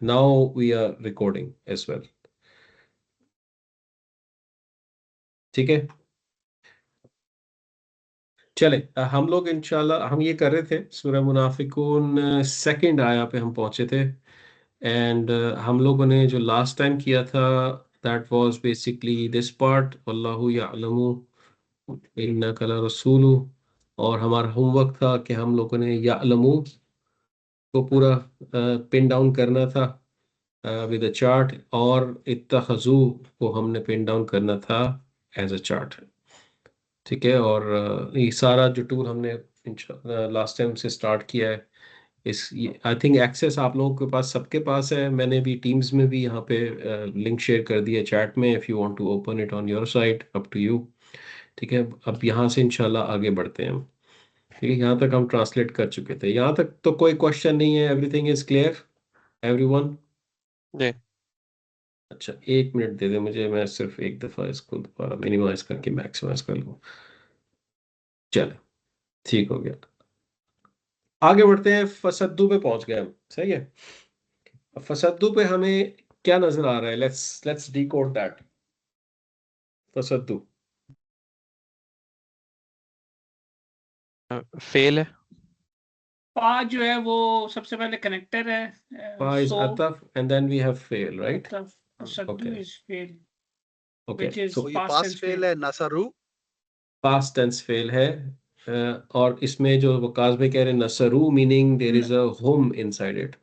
Now we are recording as well. ठीक है, चले हम लोग इंशाल्लाह हम ये कर रहे थे सूरह मुनाफिकून सेकंड आया पे हम पहुंचे थे। एंड हम लोगों ने जो लास्ट टाइम किया था that was basically this part, वल्लाहु यअलमु इन्नका लरसूलु। और हमारा होमवर्क था कि हम लोगों ने यअलमु को पूरा पिन डाउन करना था विद अ चार्ट, और इत्तखजू को हमने पिन डाउन करना था एज अ चार्ट। ठीक है, और ये सारा जो टूल हमने लास्ट टाइम से स्टार्ट किया है, इस आई थिंक एक्सेस आप लोगों के पास सबके पास है। मैंने भी टीम्स में भी यहाँ पे लिंक शेयर कर दिया चैट में, if you want to open it on your site, up to you. ठीक है, अब यहाँ से इंशाल्लाह आगे बढ़ते हैं हम। ठीक है, यहाँ तक हम ट्रांसलेट कर चुके थे, यहाँ तक तो कोई क्वेश्चन नहीं है, एवरीथिंग इज क्लियर एवरीवन। जी। अच्छा, एक मिनट दे दे मुझे, मैं सिर्फ एक दफ़ा इसको दोबारा मिनिमाइज करके मैक्सिमाइज कर लूँ। चलो, ठीक हो गया। आगे बढ़ते हैं, फसद्दू पे पहुंच गए हम, सही है। अब फसद्दू पे हमें क्या नजर आ रहा है, लेट्स लेट्स डिकोड दैट। फसद्दू फेल है। पा जो है वो सबसे पहले कनेक्टर है, पा is so अतफ and then we have fail, right? Saddu Okay. Is fail okay, which is सो तो ये past पास tense फेल fail. है नसरू। पास्ट टेंस फेल है। और इसमें जो वकास भाई कह रहे हैं नसरू, meaning there is a home inside it.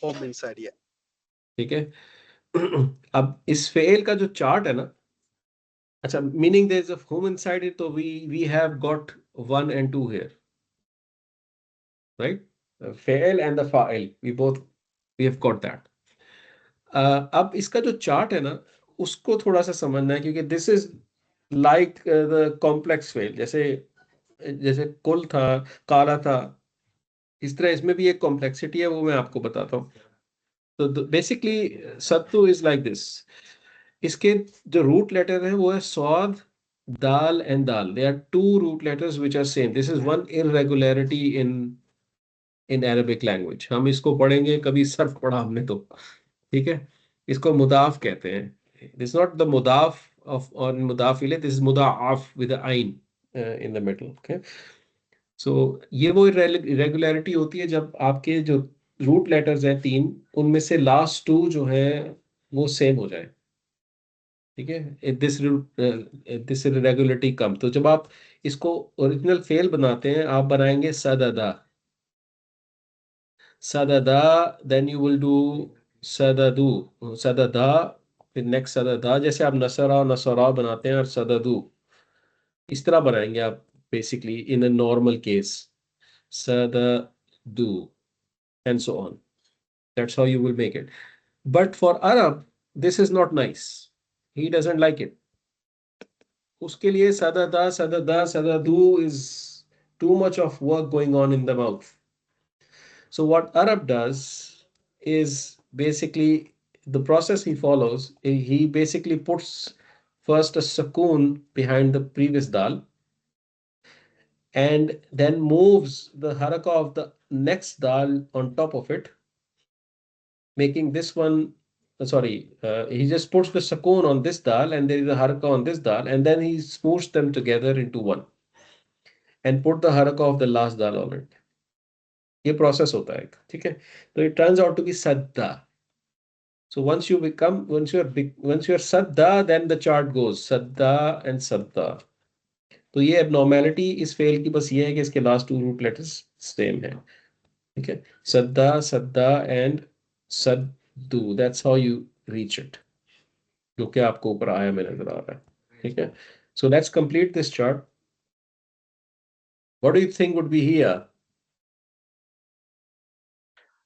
Home inside ये। ठीक है। अब इस फेल का जो चार्ट है ना, अच्छा, meaning there is a home inside it, तो we have got 1 and 2 here, right? फेल एंड द फाइल, वी हैव गॉट दैट। अब इसका जो चार्ट है ना, उसको थोड़ा सा समझना है, क्योंकि this is like the complex fail. जैसे जैसे कुल था, काला था, इस तरह इसमें भी एक कॉम्प्लेक्सिटी है, वो मैं आपको बताता हूँ। तो बेसिकली सत्तू इज लाइक दिस। इसके जो रूट लेटर है वो है स्वाद, दाल एंड दाल। They are two root letters which are same. This is one irregularity in in Arabic language. हम इसको पढ़ेंगे, कभी सर्फ पढ़ा हमने तो। ठीक है, इसको मुदाफ कहते हैं। दिस नॉट द मुदाफ ऑफ और मुदाफ इले, दिस इज मुदाफ विद आइन इन द मिडल। ओके, सो ये वो इरेगुलरिटी होती है जब आपके जो रूट लेटर्स हैं 3, उनमें से लास्ट 2 जो है वो सेम हो जाए। ठीक है, दिस इरेगुलरिटी कम, तो जब आप इसको ओरिजिनल फेल बनाते हैं, आप बनाएंगे सददा, सददा, देन यू विल डू सददू, सददा, फिर नेक्स्ट सददा। जैसे आप नसरा नसरा बनाते हैं और सददू, इस तरह बनाएंगे आप basically in a normal case, सददू and so on. That's how you will make it. But for Arab, this is not nice. He doesn't like it. उसके लिए sadada, sadada, sadadu is too much of work going on in the mouth. So what Arab does is basically the process he follows. He basically puts first a sukoon behind the previous dal, and then moves the haraka of the next dal on top of it, making this one he just puts the sukoon on this dal and there is a haraka on this dal, and then he smooths them together into one and put the haraka of the last dal on it. ये process होता है, ठीक है? तो it turns out to be sadda. So once you are sadda, then the chart goes sadda and sadda. तो ये abnormality इस fail की बस ये है कि इसके last 2 root letters same है। ठीक है, sadda, sadda and saddu, that's how you reach it, जो कि आपको ऊपर आया में नजर आ रहा है। ठीक है, so let's complete this chart. What do you think would be here?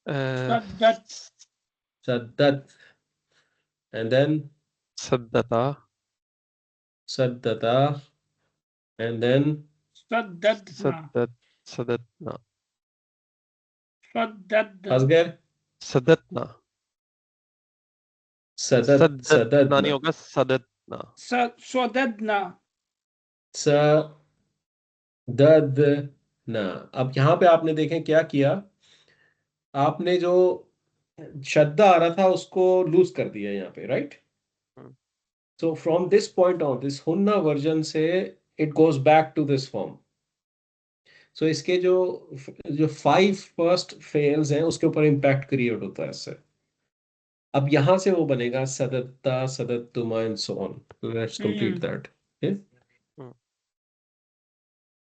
Saddat, सद्दत, एंड देन सद्दता, सद्दता, एंड देन saddadna, सदतना, saddadna, असगर, सदतना, सदत, सदतना नहीं सददना, होगा, सदतना। swadadna. सददना। अब यहाँ पे आपने देखें क्या किया, आपने जो शद्दा आ रहा था उसको लूज कर दिया यहाँ पे, right? Hmm, so from this point on, this हुन्ना वर्जन से it goes back to this form. So इसके जो जो 5 फर्स्ट फेल्स हैं उसके ऊपर इम्पैक्ट क्रिएट होता है इससे। अब यहां से वो बनेगा सदत्ता, सदत्तुमा and so on. Let's complete that. Hmm,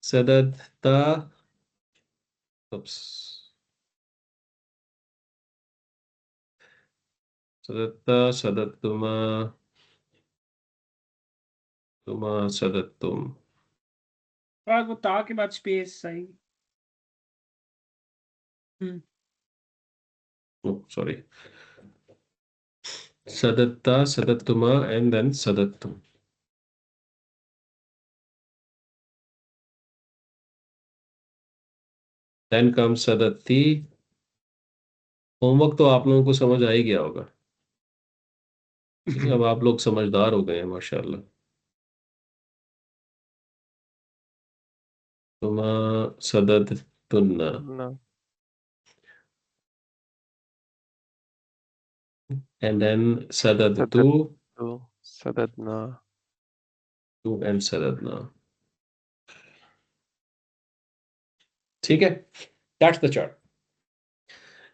सदत्ता, oops, सदत्ता, सदत्तुमा, तुमा, सदत्तुम। और वो ता के बाद स्पेस सही। सॉरी, सदत्ता, सदत्तुमा एंड देन सदत्तुम। देन कम सदत्ती। होमवर्क तो आप लोगों को समझ आ ही गया होगा। ठीक है, अब आप लोग समझदार हो गए हैं माशाल्लाह। तुमा, सदत्तुन्ना ना, एंड देन सदत्तु, सदत्तु, सदतना, टू एंड सदत्ना। ठीक है, that's the chart.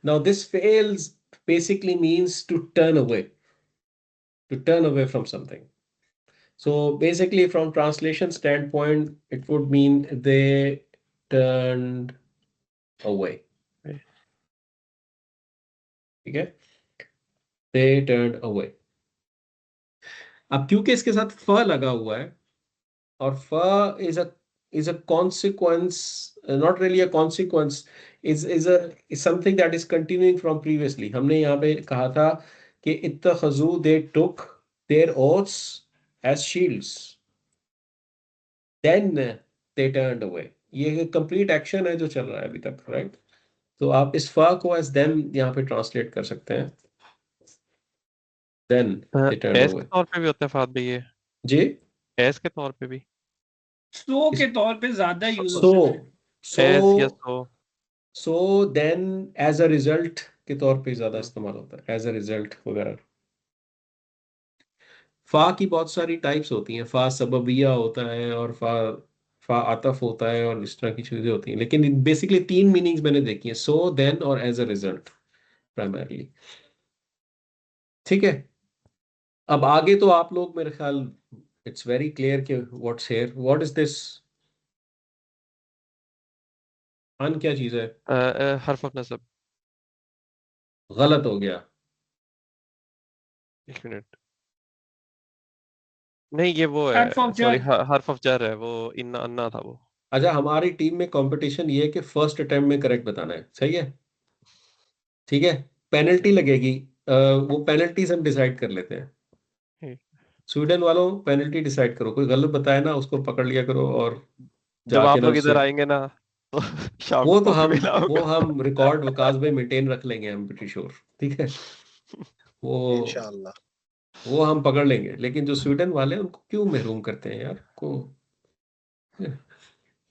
Now this fails basically means to turn away, from something. So basically from translation standpoint it would mean they turned away. ठीक है, they turned away। अब क्योंकि इसके साथ फ लगा हुआ है और फ is a consequence, not really a consequence, is something that is continuing from previously। हमने यहाँ पे कहा था कि इत्तखज़ू, they took their oaths as shields, then they turned away। ये कंप्लीट एक्शन है जो चल रहा है अभी तक, राइट? तो आप इस फ को as then यहाँ पे ट्रांसलेट कर सकते हैं, then they turned एस के away। तौर पे भी होता है फात भाई ये, जी, एस के तौर पे भी, सो के तौर पे ज्यादा यूज सो होता है। सो एस या so. So then, as a result के तौर पे ज्यादा हम्म, इस्तेमाल होता है, एज अ रिजल्ट वगैरह। फा की बहुत सारी टाइप्स होती हैं, फा सबबिया होता है और फा फा आतफ होता है और इस तरह की चीजें होती हैं, लेकिन बेसिकली 3 मीनिंग्स मैंने देखी हैं, सो, देन और एज अ रिजल्ट प्राइमरली। ठीक है, अब आगे तो आप लोग मेरे ख्याल इट्स वेरी क्लियर कि what's here, what is this, um क्या चीज है? हर्फ ऑफ नसब। गलत हो गया। एक मिनट, नहीं ये वो हर्फ है, ऑफ सॉरी, जर। हर्फ ऑफ जर है वो, इन्ना अन्ना था वो। अच्छा, हमारी टीम में कंपटीशन ये है कि फर्स्ट अटेम्प्ट में करेक्ट बताना है, सही है? ठीक है, पेनल्टी लगेगी। वो पेनल्टीज हम डिसाइड कर लेते हैं। ठीक। स्वीडन वालों, पेनल्टी डिसाइड करो, कोई गलत बताए ना उसको पकड़ लिया करो और जब जाके आप ना लोग उससे। इधर आएंगे ना तो शाम वो को तो कॉफी हम वो मिलाऊंगा। हम रिकॉर्ड वकास में मेंटेन रख लेंगे, हम प्रीटी श्योर। ठीक है, वो इंशाल्लाह। वो हम पकड़ लेंगे, लेकिन जो स्वीडन वाले हैं उनको क्यों महरूम करते हैं यार को।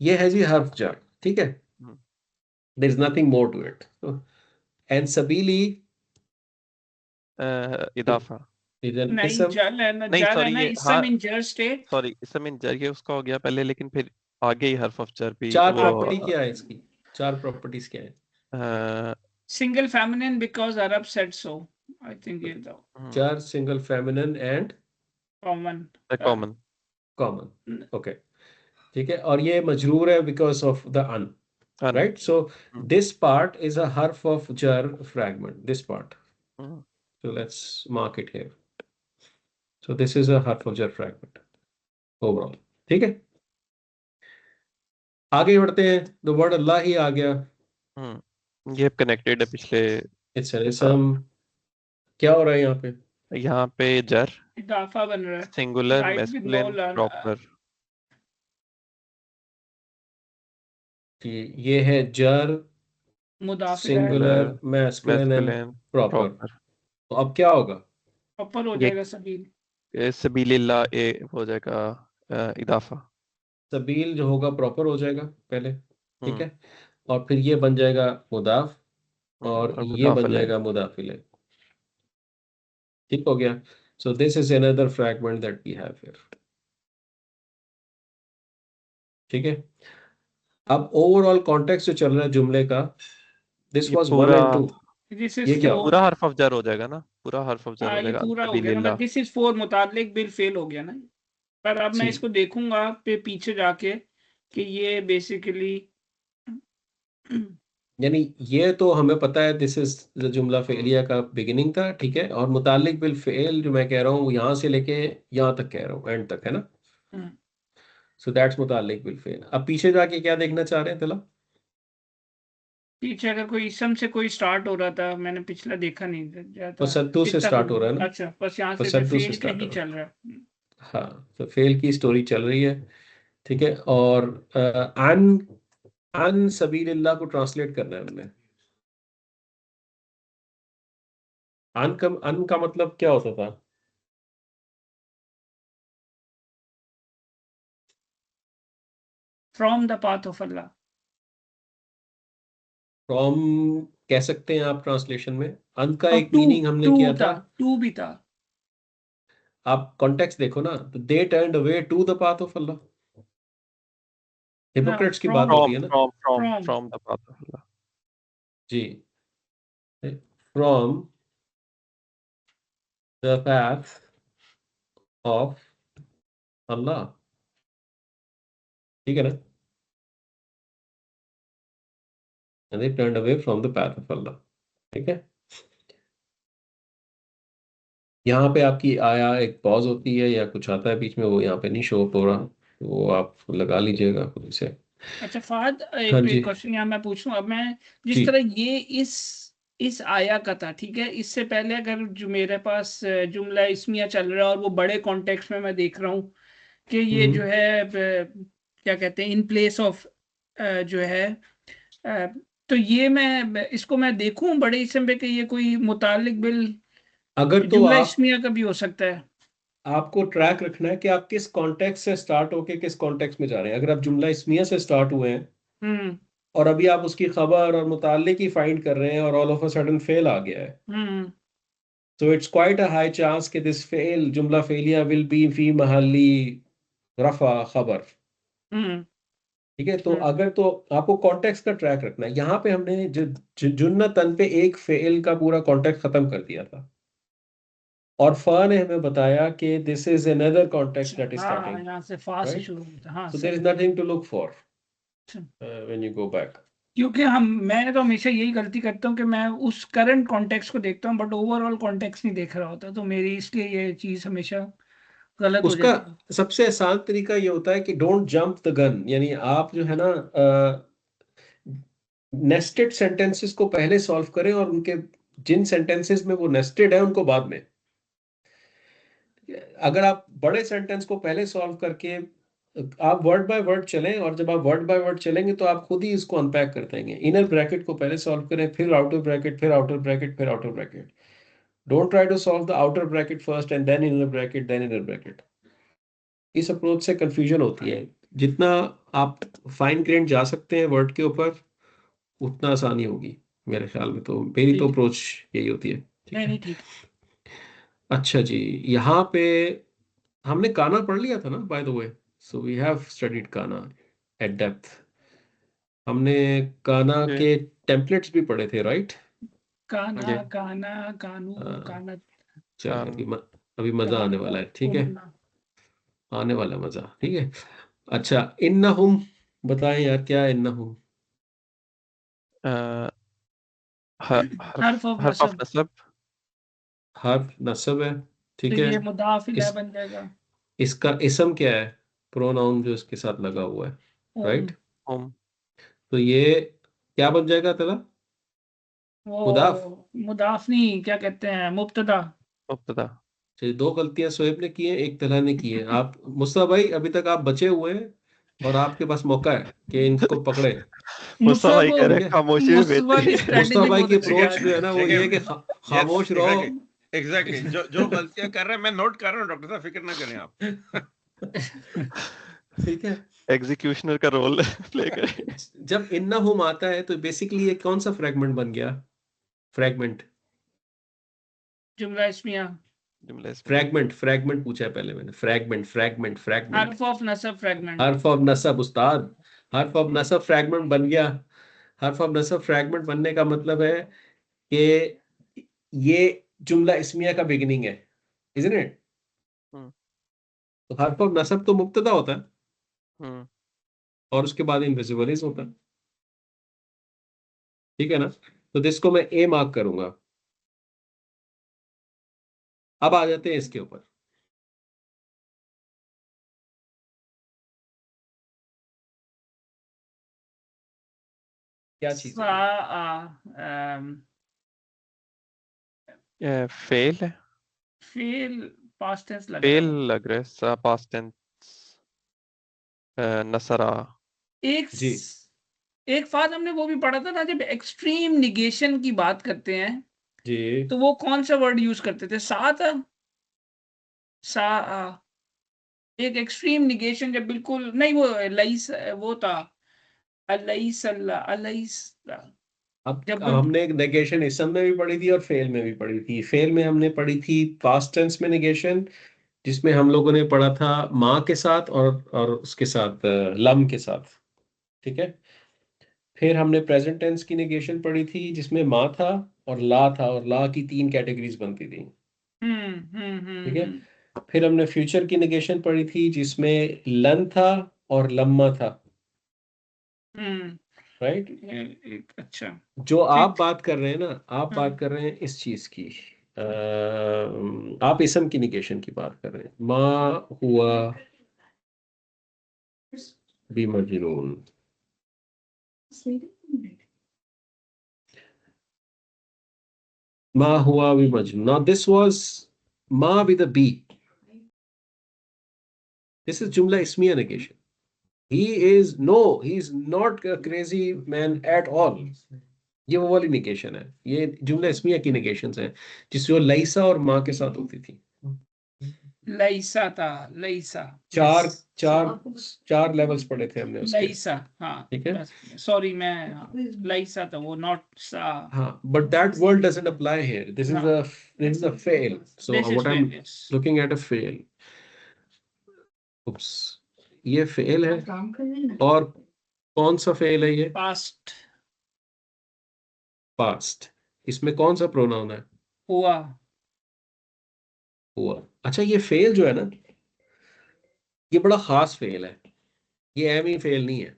ये है जी हर्फ जार। ठीक है, hmm, there is nothing more to it. And सबीली इदाफा। इज एन नहीं, इसम। नहीं जल है सॉरी, ना, ये हाँ, इसम इन जर स्टेट। सॉरी, इसम इन जर ये उसका हो गया पहले, लेकिन फिर आगे ही हर्फ ऑफ जर भी चार वो प्रॉपर्टी क्या है इसकी, चार प्रॉपर्टीज क्या है? Uh, single feminine because Arab said so. I think ये दो चार single feminine and common. Common. Common. Okay, ठीक है, और ये मजरूर है because of the um, um. right? So this part is a harf of jar fragment, this part, so let's mark it here। so this is a harf of jar fragment overall। ठीक है, आगे बढ़ते हैं। the word अल्लाह ही आ गया। ये connected है पिछले it's an के साथ। ism। क्या हो रहा है यहाँ पे? यहाँ पे जर, इजाफा बन रहा है। Singular, right with no masculine, proper. कि ये है जर, मुदाफ इलैह singular, masculine and masculine, proper. Proper. तो अब क्या होगा? ऊपर हो ये जाएगा सबील। सबीलिल्लाह ए हो जाएगा इदाफा। सबील जो होगा प्रॉपर हो जाएगा पहले। ठीक हम्म, है, और फिर ये बन जाएगा मुदाफ, और और ये बन मुदाफ अलैह। जाएगा मुदाफ इलैह। ठीक हो गया। So this is another fragment that we have here. ठीक है। अब ओवरऑल कॉन्टेक्स्ट जो चल रहा है जुमले का, दिस ये वाज 1 पूरा and 2। दिस ये इज क्या ये होगा? पूरा हर्फ ऑफ जर हो जाएगा ना, पूरा हर्फ ऑफ जर हाँ हो ये जाएगा पूरा हो अभी गया ना, लिल्लाह। दिस इज फॉर मुतालिक बिल फेल हो गया ना। पर अब मैं सी इसको देखूंगा पे पीछे जाके कि ये बेसिकली यानी ये तो हमें पता है दिस इज द जुमला फेलिया का बिगिनिंग था, ठीक है। और मुतालिक बिल फेल जो मैं कह रहा हूँ वो यहाँ से लेके यहाँ तक कह रहा हूँ, एंड तक है ना। सो दैट्स मुतालिक बिल फेल। अब पीछे जाके क्या देखना चाह रहे हैं तला? पीछे अगर कोई इसम से कोई स्टार्ट हो रहा था, मैंने पिछला देखा नहीं जाता फसद्दू से कितना स्टार्ट हो रहा है ना, अच्छा बस यहाँ से फसद्दू से फेल का स्टार्ट ही हो रहा चल रहा है। है। हाँ, तो फेल की स्टोरी चल रही है, ठीक है। और अन अन सबीलिल्लाह को ट्रांसलेट करना है हमने। अन का मतलब क्या होता था? From the path of Allah. From कह सकते हैं आप ट्रांसलेशन में। अन का और एक मीनिंग हमने किया था। टू भी था। आप कॉन्टेक्स्ट देखो ना, तो they turned away to the path of Allah. ना हिपोक्रेट्स की बात फ्रॉम हो रही फ्रॉम है ना। From from from from the path of Allah. जी, from the path of Allah, ठीक है ना। They turned away from the path of Allah, ठीक है। यहाँ पे आपकी आया एक पॉज होती है या कुछ आता है बीच में, वो यहाँ पे नहीं शो हो रहा, वो आप लगा लीजिएगा खुद से। अच्छा फहद, हाँ एक जी। क्वेश्चन यहाँ मैं पूछूं। अब मैं जिस जी तरह ये इस आया का था, ठीक है, इससे पहले अगर जो मेरे पास जुमला इस्मिया चल रहा है और वो बड़े कॉन्टेक्स्ट में मैं देख रहा हूँ कि ये जो है क्या कहते हैं इन प्लेस ऑफ जो है अ, तो ये इसको मैं देखूं बड़े इसम पे कि ये कोई मुतालिक बिल अगर तो जुमला आप, इस्मिया का भी हो सकता है। आपको ट्रैक रखना है कि आप किस कॉन्टेक्स्ट से स्टार्ट होके किस कॉन्टेक्स्ट में जा रहे हैं। अगर आप जुमला इस्मिया से स्टार्ट हुए हैं हम्म और अभी आप उसकी खबर और मुताल्लिक ही फाइंड कर रहे हैं और ऑल ऑफ अ सडन फेल आ गया है, हम्म so it's quite a high chance कि this fail जुमला फेलिया will be फी महल्ली रफा खबर, हम्म ठीक है। तो हम्म अगर तो आपको कॉन्टेक्स्ट का ट्रैक रखना है। यहाँ पे हमने जुन्नतन पे एक फेल का पूरा कॉन्टेक्स्ट खत्म कर दिया था और फा ने हमें बताया कि this is another context that is हाँ स्टार्टिंग, यहाँ से फा से राइट। शुरू होता है, हाँ सो देयर सही। Is nothing to look for अच्छा। When you go back. क्योंकि मैं तो हमेशा यही गलती करता हूँ कि मैं उस करंट कॉन्टेक्स्ट को देखता हूँ बट ओवरऑल कॉन्टेक्स्ट नहीं देख रहा होता, तो मेरी इसलिए ये चीज़ हमेशा गलत हो उसका जाती है। सबसे आसान तरीका ये होता है कि डोंट जंप द गन, यानी आप जो है ना नेस्टेड सेंटेंसेस को पहले सॉल्व करें और उनके जिन सेंटेंसेस में वो नेस्टेड है उनको बाद में। अगर आप बड़े सेंटेंस को पहले सॉल्व करके आप वर्ड बाय वर्ड चलें, और जब आप वर्ड बाय वर्ड चलेंगे तो आप खुद ही इसको अनपैक कर देंगे। इनर ब्रैकेट को पहले सॉल्व करें, फिर आउटर ब्रैकेट, फिर आउटर ब्रैकेट, फिर outer bracket. Don't try to solve the outer bracket first and then inner bracket, then inner bracket. इस अप्रोच से कंफ्यूजन होती है। जितना आप फाइन ग्रेन जा सकते हैं वर्ड के ऊपर, उतना आसानी होगी मेरे ख्याल में। तो मेरी तो ठीक है। अप्रोच यही होती है, ठीक नहीं है। नहीं ठीक अच्छा जी, यहाँ पे हमने काना पढ़ लिया था ना, by the way. So we have studied काना एट डेप्थ। हमने काना जी के टेम्पलेट्स भी पढ़े थे, राइट। काना जी काना कानू काना चलिए कान अभी मजा आने वाला है, ठीक है। कुन्ना। आने वाला मजा, ठीक है। अच्छा, इन्नहुम बताएं यार, क्या है इन्नहुम? अ, हर्फ हर्फ ऑफ हर्फ ऑफ नसब, नस्ब। हर्फ नस्ब है, तो ठीक है। ये मुदाफ इलैह इस बन जाएगा। इसका इसम क्या है? प्रोनाउन जो इसके साथ लगा हुआ है, ओम, राइट। उम तो ये क्या बन जाएगा तला? मुदाफ। वो मुदाफ नहीं, क्या कहते हैं, मुब्तदा। मुब्तदा। चलिए, दो गलतियां शोएब ने की हैं, एक तला ने की है। आप मुस्ता भाई अभी तक आप बचे हुए हैं और आपके पास मौका है कि इनको पकड़े, मुस्ता मुस्तफा भाई कह को रहे ठीक हैं है। खामोशी भी मुस्तफा बेहतरी की है। मुस्ता स्ट्रेटेजी भाई बहुत की अच्छी अप्रोच है। जो है ना वो ये है कि खामोश रहो। एग्जैक्टली जो गलतियां कर रहे हैं मैं नोट कर रहा हूँ डॉक्टर साहब, फिक्र ना करें आप। ठीक है। एग्जीक्यूशनर का रोल प्ले करें। जब इन्नहुम आता है तो बेसिकली ये कौन सा फ्रेगमेंट बन गया? फ्रैगमेंट जुमला इस्मिया, जुमला इसमें फ्रैगमेंट पूछा है पहले मैंने। फ्रैगमेंट हर्फ ऑफ नसब फ्रैगमेंट। हर्फ ऑफ नसब उस्ताद, हर्फ ऑफ नसब फ्रैगमेंट बन गया। हर्फ ऑफ नसब फ्रैगमेंट बनने का मतलब है कि ये जुमला इस्मिया का बिगिनिंग है, इज़न्ट इट? हम्म तो हर्फ ऑफ नसब तो मुब्तदा होता है हम्म और उसके बाद इनविजिबल इज होता है, ठीक है ना? तो दिस को मैं ए मार्क करूंगा। अब आ जाते हैं इसके ऊपर। क्या चीज है ये? फेल है, फेल पास्ट टेंस लग फेल रहा है। लग रहा है, पास्ट टेंस। नसरा। एक जी एक फाद हमने वो भी पढ़ा था ना, जब एक्सट्रीम निगेशन की बात करते हैं जी तो वो कौन सा वर्ड यूज करते थे? सा एक एक्सट्रीम निगेशन जब बिल्कुल नहीं, वो लईस वो था अलईस अलईस अब जब हमने एक नेगेशन इसम में भी पढ़ी थी और फेल में भी पढ़ी थी। फेल में हमने पढ़ी थी पास्ट टेंस में नेगेशन, जिसमें हम लोगों ने पढ़ा था माँ के साथ और उसके साथ लम के साथ, ठीक है। फिर हमने प्रेजेंट टेंस की नेगेशन पढ़ी थी जिसमें माँ था और ला था, और ला की 3 कैटेगरीज बनती थी, ठीक है। फिर हमने फ्यूचर की नेगेशन पढ़ी थी जिसमें लन था और लम्मा था, राइट। अच्छा जो आप ठीक। बात कर रहे हैं ना, आप बात कर रहे हैं इस चीज की, आप इसम की निगेशन की बात कर रहे हैं। माँ हुआ भी मजनून, माँ हुआ भी मजनून। नाउ दिस वाज माँ विद अ बी, दिस इज जुमला इस्मिया negation. He is not a crazy man at all. ये वो वाली निगेशन है, ये जुमला इस्मिया की निगेशंस हैं जिसमें लईसा और माँ के साथ होती थी। लईसा था, लईसा चार चार चार लेवल्स पढ़े थे हमने उसके, लईसा, हाँ ठीक है। सॉरी मैं लईसा था वो, नॉट सा। हाँ, but that word doesn't apply here. This is a fail. So This is what I'm fail, yes. looking at a fail. Oops, ये fail है। और कौन सा fail है ये? Past Past. इसमें कौन सा प्रोनाउन है? हुआ। हुआ। अच्छा, ये fail जो है ना, ये बड़ा खास fail है, ये एम ही fail नहीं है।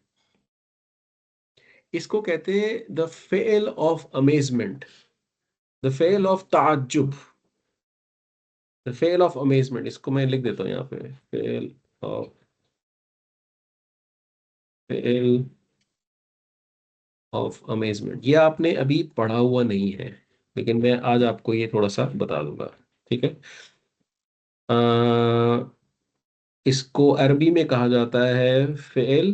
इसको कहते हैं the fell off amazement, the fell off ताज्जुब, द फेल ऑफ अमेजमेंट। इसको मैं लिख देता हूँ यहाँ पे, fell off fell off amazement. ये आपने अभी पढ़ा हुआ नहीं है, लेकिन मैं आज आपको ये थोड़ा सा बता दूंगा, ठीक है। इसको अरबी में कहा जाता है फेल,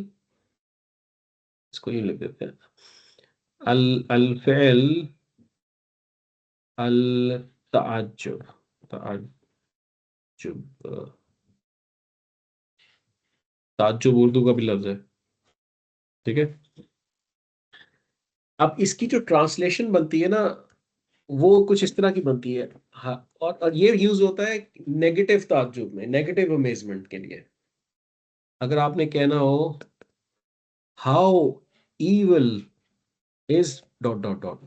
इसको ये लिख देते हैं अल अल फेल अल ताज्जुब, ताज्जुब, ताज्जुब उर्दू का भी लफ्ज है, ठीक है। अब इसकी जो ट्रांसलेशन बनती है ना, वो कुछ इस तरह की बनती है। हाँ, और ये यूज होता है नेगेटिव ताज्जुब में, नेगेटिव अमेजमेंट के लिए। अगर आपने कहना हो how evil is dot dot dot,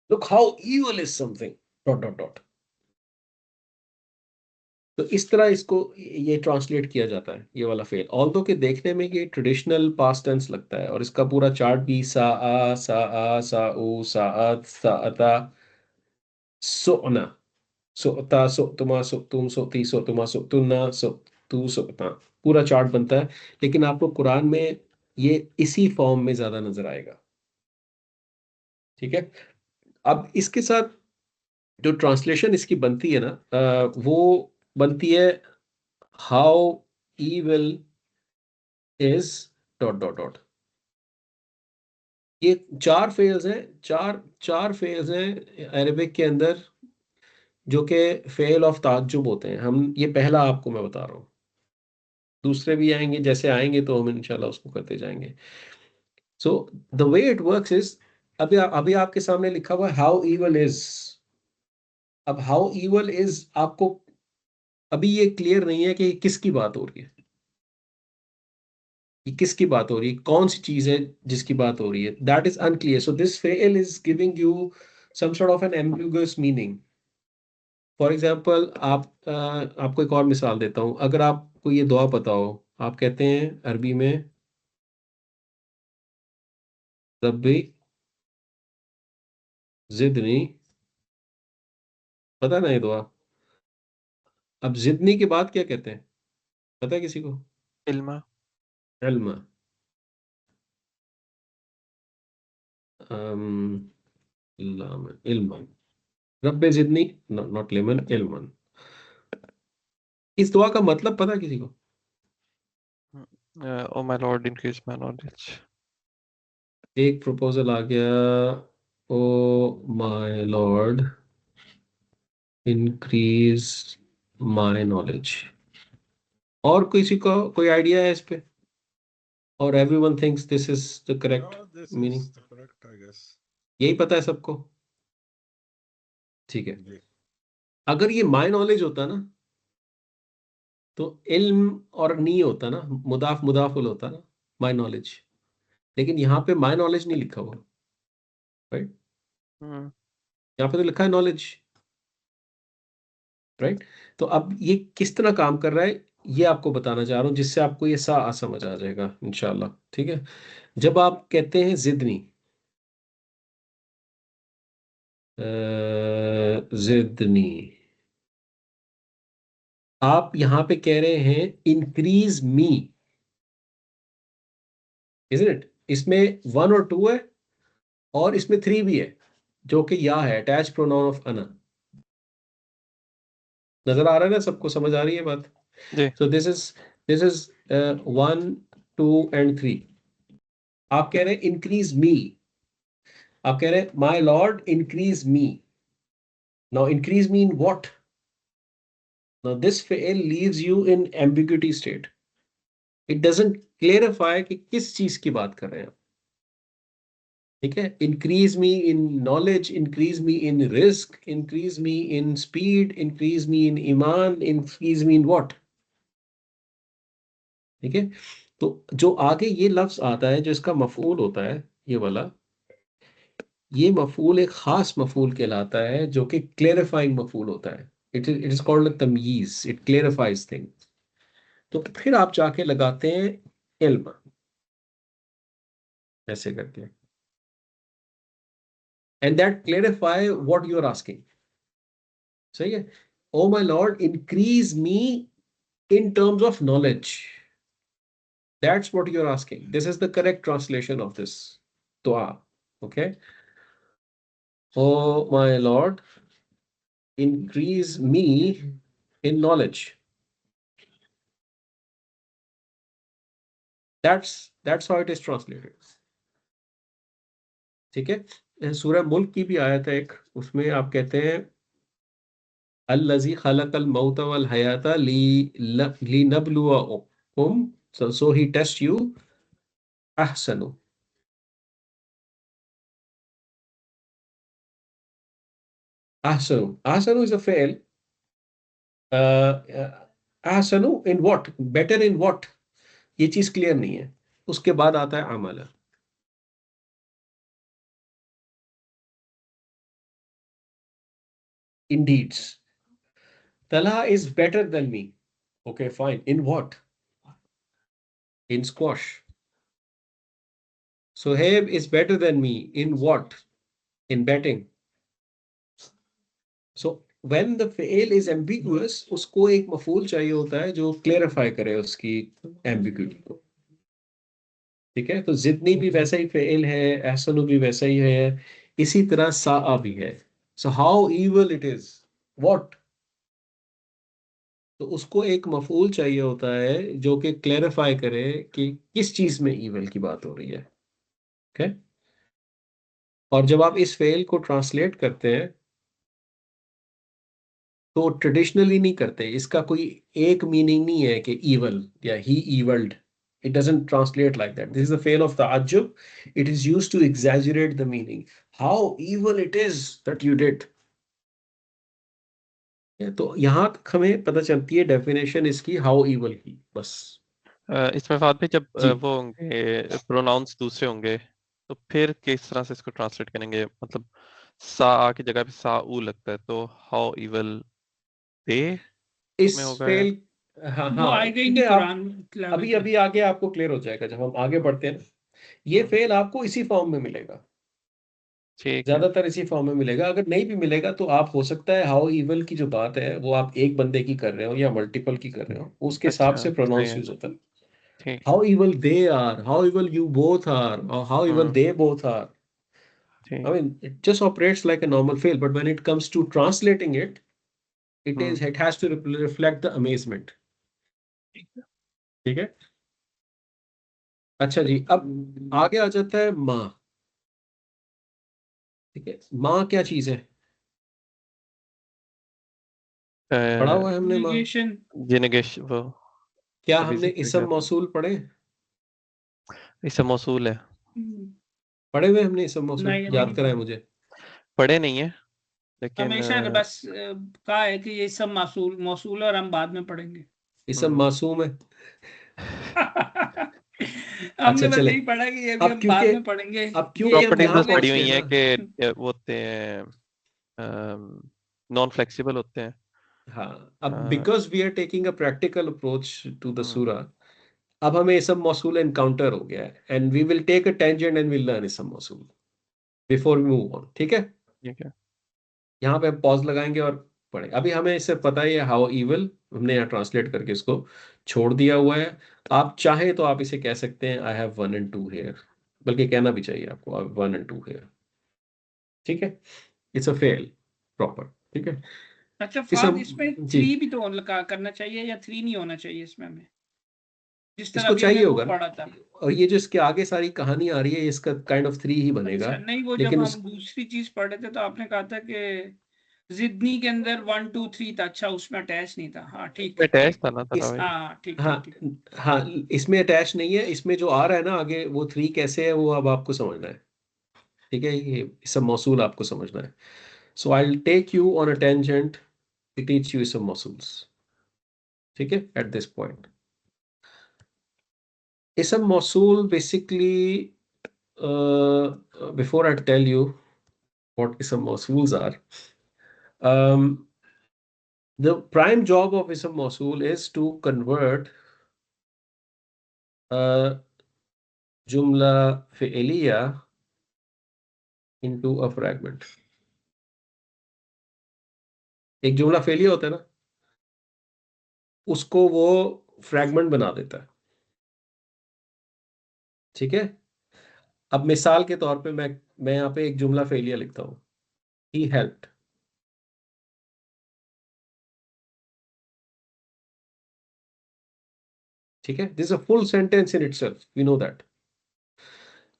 look how evil is something dot dot dot, तो इस तरह इसको ये ट्रांसलेट किया जाता है, ये वाला फेल। ऑल्दो के देखने में ये ट्रेडिशनल पास्ट टेंस लगता है, और इसका पूरा चार्ट भी सा आ सा आ सा ऊ सा आत सा अता सोना सोता सोतुमा सोतुम सोती सोतुमा सोतुना सो तू सोता, पूरा चार्ट बनता है। लेकिन आपको कुरान में ये इसी फॉर्म में ज्यादा नजर आएगा, ठीक है। अब इसके साथ जो ट्रांसलेशन इसकी बनती है ना, वो बनती है how evil is dot dot dot. ये 4 फेल्स हैं, चार फेल्स हैं अरेबिक के अंदर, जो कि फेल ऑफ ताज्जुब होते हैं। हम ये पहला आपको मैं बता रहा हूँ, दूसरे भी आएंगे, जैसे आएंगे तो हम इंशाल्लाह उसको करते जाएंगे। So the way it works is अभी आपके सामने लिखा हुआ है हाउ ईवल इज। अब हाउ ईवल इज आपको अभी ये क्लियर नहीं है कि किसकी बात हो रही है, ये किसकी बात हो रही है, कौन सी चीज है जिसकी बात हो रही है, that is unclear. So this fail is giving you some sort of an ambiguous meaning. For example आपको एक और मिसाल देता हूं। अगर आपको ये दुआ पता हो, आप कहते हैं अरबी में रब्बी जिदनी, पता है ना ये दुआ? अब जिदनी के बाद क्या कहते हैं, पता है किसी को? इल्मा। इल्मा। इल्मन, रब्बे जिदनी, नॉट लेमन, इल्मन। इस दुआ का मतलब पता है किसी को? ओ my Lord increase my knowledge. एक प्रपोजल आ गया, ओ my Lord increase my knowledge. और किसी को कोई आइडिया है इस पे? और everyone thinks this is the correct No, this meaning? is the correct, I guess. यही पता है सबको? ठीक है। जी। अगर ये माय नॉलेज होता ना तो इल्म और नी होता ना, मुदाफ मुदाफुल होता ना, माय नॉलेज। लेकिन यहाँ पे माय नॉलेज नहीं लिखा हुआ, राइट? हम्म। यहाँ पे तो लिखा है नॉलेज, राइट? तो अब ये किस तरह काम कर रहा है ये आपको बताना चाह रहा हूँ, जिससे आपको ये सा समझ आ जाएगा इंशाल्लाह। ठीक है। जब आप कहते हैं जिदनी, जिदनी, आप यहां पे कह रहे हैं इंक्रीज मी, इजंट इट? इसमें 1 और 2 है और इसमें 3 भी है, जो कि या है अटैच प्रोनाउन ऑफ अना। नजर आ रहा है ना सबको, समझ आ रही है बात? जी। So this is 1 2 and 3। आप कह रहे हैं इंक्रीज मी, आप कह रहे हैं my Lord increase me. Now increase me in what? Now this fail leaves you in ambiguity state. It doesn't clarify कि किस चीज की बात कर रहे हैं आप। ठीक है। Increase me in knowledge, increase me in रिस्क, increase me in speed, increase me in ईमान, इंक्रीज मी इन व्हाट? ठीक है। तो जो आगे ये लफ्ज आता है जो इसका मफूल होता है, ये वाला, ये मफूल एक खास मफूल कहलाता है जो कि क्लेरिफाइंग मफूल होता है। इट इज कॉल्ड तमयीज, इट क्लेरिफाइज थिंग्स। तो फिर आप जाके लगाते हैं इल्म, ऐसे करके, and that clarify what you are asking. सही है। O my Lord increase me in terms of knowledge, that's what you are asking. This is the correct translation of this दुआ। Okay. O my Lord increase me in knowledge. That's how it is translated. ठीक है। सूरह मुल्क की भी आयत है एक, उसमें आप कहते हैं अल्लज़ी खलक़ल मौत वल हयाता लिनब्लुवकुम, so he tests you ahsanu। ahsanu is a fail। ahsanu in what, better in what, ये चीज क्लियर नहीं है। उसके बाद आता है अमला। in deeds, Talha is better than me. Okay, fine. In what? In squash. Sohaib is better than me. In what? In betting. So when the fail is ambiguous, उसको एक मफूल चाहिए होता है जो क्लेरिफाई करे उसकी ambiguity को। ठीक है। तो जितनी भी वैसा ही फेल है, एहसनु भी वैसा ही है, इसी तरह सा भी है। So how evil it is, what? तो उसको एक मफूल चाहिए होता है जो कि क्लेरिफाई करे कि किस चीज में ईविल की बात हो रही है। ओके। और जब आप इस फेल को ट्रांसलेट करते हैं तो ट्रेडिशनली नहीं करते, इसका कोई एक मीनिंग नहीं है कि ईवल या ही ईवल्ड। It doesn't translate like that. This is the fail of ta'ajjub. It is used to exaggerate the meaning. How evil it is that you did. तो यहाँ तक हमें पता चलती है डेफिनेशन इसकी, हाउ evil की, बस। इसमें बाद में जब जी। वो होंगे प्रोनाउंस दूसरे होंगे तो फिर किस तरह से इसको ट्रांसलेट करेंगे? मतलब सा की जगह पे साऊ लगता है, तो हाउ इवल दे इस में होगा फेल, हाँ वो हाँ आएगा ही ठीक नहीं है, आप कुरान में इस्लाम अभी में। अभी आगे आपको क्लियर हो जाएगा जब हम आगे बढ़ते हैं ना। ये फेल आपको इसी फॉर्म में मिलेगा, ठीक है। ज्यादातर इसी फॉर्म में मिलेगा। अगर नहीं भी मिलेगा तो आप, हो सकता है हाउ इवल की जो बात है वो आप एक बंदे की कर रहे हो या मल्टीपल की कर रहे हो, उसके हिसाब अच्छा, से सही प्रोनाउंस है। यूज होता है। ठीक। How evil they are, how evil you both are, और how evil they both are. ठीक। I mean, it just operates like a normal fail, but when it comes to translating it, it has to reflect the amazement. ठीक है। अच्छा जी, अब आगे आ जाता है माँ। ठीक है, माँ क्या चीज है? पढ़ा हुआ है हमने माँ। नेगेशन। जिनेगेश वो क्या अभी हमने जिक्र इसम किया था। मौसूल पढ़े? इसम मौसूल है। पढ़े हुए हमने इसम मौसूल, नहीं, अभी याद नहीं कराए पढ़ा। मुझे। पढ़े नहीं है लेकिन हमेशा बस कहा है कि ये सब मौसूल मौसूल और हम बाद में पढ़ेंगे। इसम मासूम है। हमने बस चले। यही पढ़ा कि ये भी अब हम क्योंकि बाद में पढ़ेंगे। अब क्योंकि ये हम प्रॉपर्टीज यहाँ बस पढ़ी पहुंच हुई गए हैं ना। कि वो होते हैं नॉन फ्लेक्सिबल होते हैं। हाँ, अब हाँ। Because we are taking a practical approach to the hmm, सूरा, अब हमें इसम मौसूल एनकाउंटर हो गया है, and we will take a tangent and will learn इसम मौसूल बिफोर वी मूव ऑन। ठीक है, ठीक है। यहाँ पे हम पॉज लगाएंगे और पढ़े। अभी हमें इससे पता ही है हाउ इवल, हमने यहाँ ट्रांसलेट करके इसको छोड़ दिया हुआ है। आप चाहे तो आप इसे कह सकते हैं आई हैव 1 and 2 हेयर, बल्कि कहना भी चाहिए आपको, आई हैव 1 and 2 हेयर। ठीक है, इट्स अ फेल प्रॉपर। ठीक है, अच्छा इस फाद, इसमें जी, 3 भी तो करना चाहिए या 3 नहीं होना चाहिए इसमें हमें, जिस तरह इसको अभी हमने चाहिए वो होगा ना। पढ़ा था। और ये जो इसके आगे सारी कहानी आ रही है, इसका काइंड ऑफ 3 ही बनेगा। अच्छा नहीं, वो जब लेकिन हम उस, दूसरी चीज पढ़ रहे थे तो आपने कहा था कि जिदनी के अंदर 1 2 3 था। अच्छा उसमें अटैच नहीं था। हाँ ठीक ठीक अटैच ठीक। था ना सारा इस, भाई। हाँ ठीक हाँ ठीक ठीक। हाँ, इसमें अटैच नहीं है। इसमें जो आ रहा है ना आगे, वो 3 कैसे है वो अब आपको समझना है। ठीक है, ये सब मौसूल आपको समझना है। So I will take you on a tangent to teach you some मौसूल्स। ठीक है, एट दिस पॉइंट इसम मौसूल basically, before I tell you what ism mausuls are, the prime job of ism mausul is to convert jumla fi'liya into a fragment. एक जुमला फेलिया होता है ना, उसको वो फ्रैगमेंट बना देता है। ठीक है, अब मिसाल के तौर पे मैं यहाँ पे एक जुमला फेलिया लिखता हूँ, he helped। ठीक है, this is a full sentence in itself, we know that.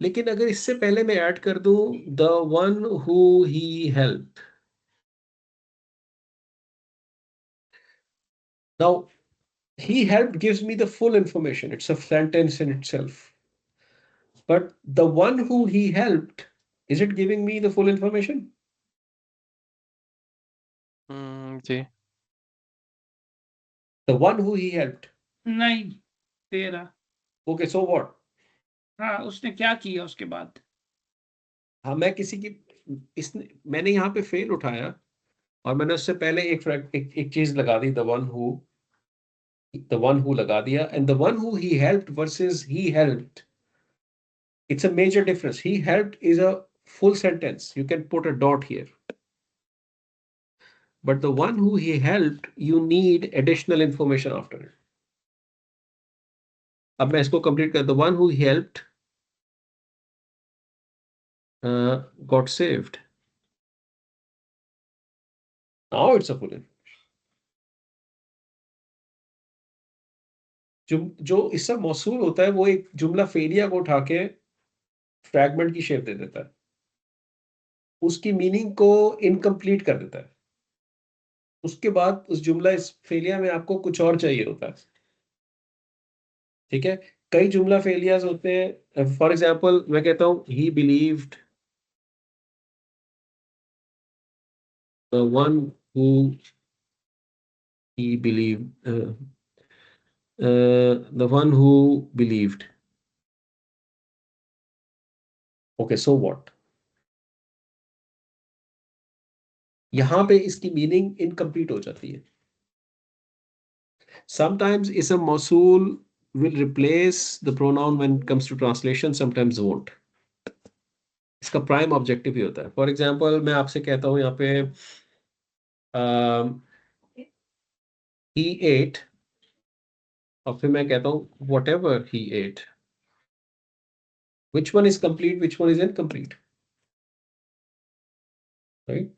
लेकिन अगर इससे पहले मैं ऐड कर दूं the one who he helped, now he helped gives me the full information, it's a sentence in itself, but the one who he helped, is it giving me the full information? जी। The one who he helped, नहीं तेरा। okay, so what? हाँ उसने क्या किया उसके बाद। हाँ, मैं किसी की, इसने, मैंने यहाँ पे फेल उठाया और मैंने उससे पहले एक चीज लगा दी, the one who लगा दिया, and the one who he helped versus he helped, it's a major difference. He helped is a full sentence, you can put a dot here, but the one who he helped, you need additional information after it. अब मैं इसको complete कर, the one who he helped got saved. Now it's a full information. जो इससे मौसूल होता है वो एक जुमला फेलिया को उठा के फ्रैगमेंट की शेप दे देता है, उसकी मीनिंग को इनकम्प्लीट कर देता है। उसके बाद उस जुमला इस फेलिया में आपको कुछ और चाहिए होता है। ठीक है, कई जुमला फेलियर्स होते हैं. फॉर एग्जाम्पल मैं कहता हूँ ही believed the one who he believed the one who believed. Okay, so what? यहां पे इसकी मीनिंग इनकम्प्लीट हो जाती है. Sometimes ism mausool will replace the pronoun when it comes to translation, sometimes won't. इसका प्राइम ऑब्जेक्टिव ही होता है. For example मैं आपसे कहता हूं यहाँ पे he ate, और फिर मैं कहता हूं whatever he ate. Which one is complete, which one is incomplete? Right?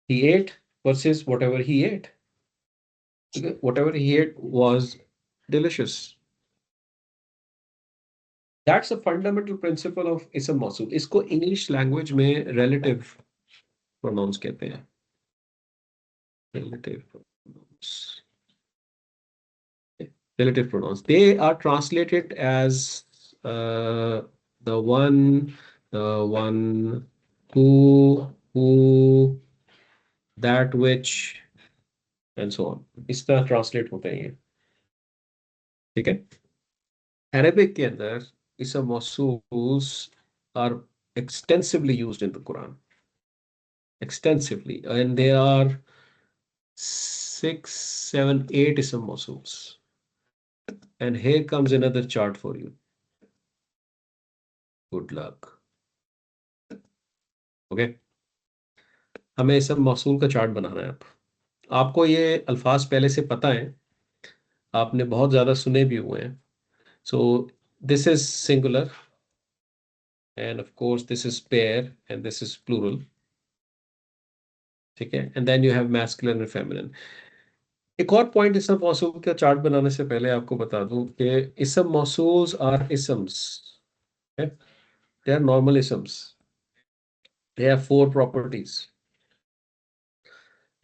He ate versus whatever he ate. Whatever he ate was delicious. That's a fundamental principle of ism mausool. इसको English language में relative pronouns कहते हैं. Relative pronouns. Relative pronouns. They are translated as the one who, that which, and so on. इस तरह translate होते हैं ये. ठीक है. Arabic के अंदर ism mausuls are extensively used in the Quran. Extensively. And there are 6, 7, 8 ism mausuls. And here comes another chart for you. Good luck. Okay. हमें इसम मौसूल का चार्ट बनाना है. आपको ये अल्फाज पहले से पता है, आपने बहुत ज़्यादा सुने भी हुए हैं. So this is singular, and of course this is pair, and this is plural. ठीक है. And then you have masculine and feminine. एक और पॉइंट इसम मौसूल का चार्ट बनाने से पहले आपको बता दूं कि इसम मौसूल्स are isms. Okay? They are normal isms. They have 4 properties.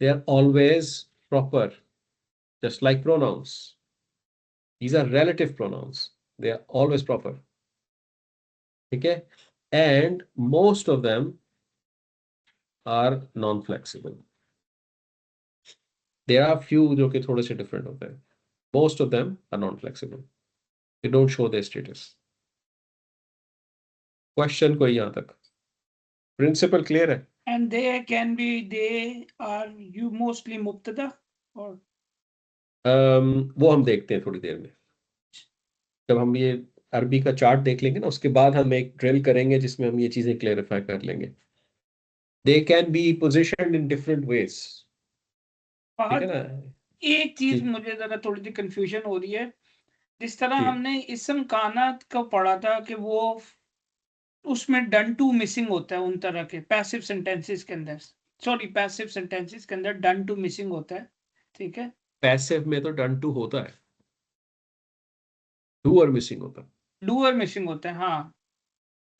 They are always proper, just like pronouns. These are relative pronouns. They are always proper. Okay? And most of them are non-flexible. There are few जो कि थोड़े से different होते हैं. Most of them are non-flexible. They don't show their status. Question कोई यहाँ तक? Principle clear है? And they can be, they are you mostly mubtada or वो हम देखते हैं थोड़ी देर में. जब हम ये अरबी का चार्ट देख लेंगे ना, उसके बाद हम एक ड्रिल करेंगे जिसमें हम ये चीजें क्लेरिफाई कर लेंगे. They can be positioned in different ways. ठीक है ना? एक चीज जी. मुझे जरा थोड़ी सी कंफ्यूजन हो रही है. जिस तरह जी. हमने इसम कानात का पढ़ा था कि वो उसमें डन टू मिसिंग होता है उन तरह के पैसिव सेंटेंसेस के अंदर. सॉरी, पैसिव सेंटेंसेस के अंदर डन टू मिसिंग होता है. ठीक है. पैसिव में तो डन टू होता है, डूअर मिसिंग होता है. डूअर मिसिंग होता है. हाँ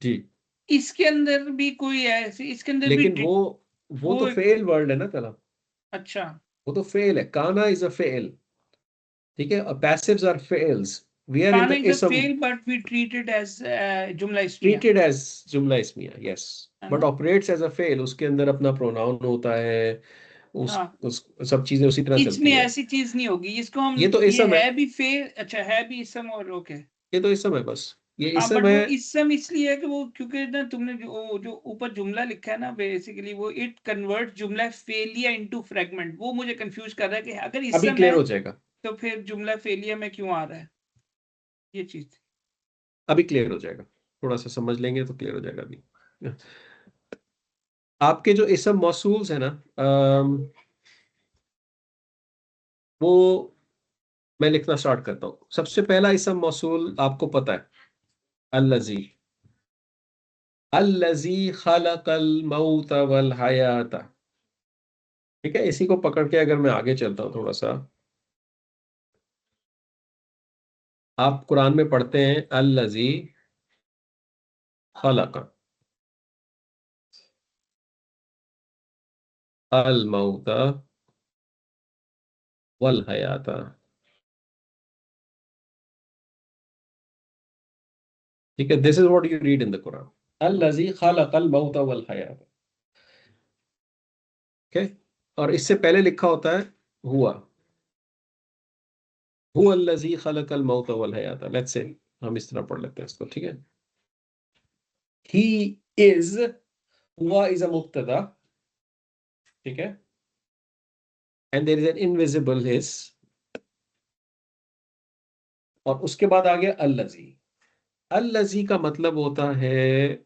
जी. इसके अंदर भी कोई ऐसी, इसके अंदर लेकिन भी वो तो फेल वर्ड है ना पहला. अच्छा, वो तो फेल है. काना इज अ फेल. ठीक है. पैसिव्स आर फेल्स. वी आर इन काना द इज अ इसम फेल बट वी ट्रीटेड एज जुमला इस्मिया. ट्रीटेड एज जुमला इस्मिया. Yes. But operates as a फेल. उसके अंदर अपना प्रोनाउन होता है. उस सब चीजें उसी तरह चलती इसमें हैं. ऐसी चीज नहीं होगी. इसको हम ये तो इसम ये है. है भी फेल. अच्छा, है भी इसम और ओके. ये तो इसम है बस. ये हाँ, इसम बट वो है. इसम इसलिए है कि वो, क्योंकि ना तुमने जो ऊपर जुमला लिखा है ना, बेसिकली वो इट कन्वर्ट जुमला फेलिया इनटू फ्रेगमेंट. वो मुझे कंफ्यूज कर रहा है कि अगर अभी इसम क्लियर है हो जाएगा. तो फिर जुमला फेलिया में क्यों आ रहा है, ये चीज. अभी क्लियर हो जाएगा. थोड़ा सा समझ लेंगे तो क्लियर हो जाएगा. अभी आपके जो इसम मौसूल्स है ना, वो मैं लिखना स्टार्ट करता हूं. सबसे पहला इसम मौसूल आपको पता है, अल्लज़ी. अल्लज़ी खलक़ल मौत वल हयात. ठीक है. इसी को पकड़ के अगर मैं आगे चलता हूं थोड़ा सा, आप कुरान में पढ़ते हैं अल्लज़ी खलक़ अल मौत वल हयात. ठीक है, this is what you read in the Quran, अल्लज़ी खलक़ल मौत वल हयात। ओके, और इससे पहले लिखा होता है हुआ, हुवल्लज़ी खलक़ल मौत वल हयात। लेट्स से हम इस तरह पढ़ लेते हैं इसको, ठीक है। ही इज, हुआ इज अ मुब्तदा, ठीक है, and there is an invisible हिस, और उसके बाद आ गया अल्लज़ी। अल्लज़ी का मतलब होता है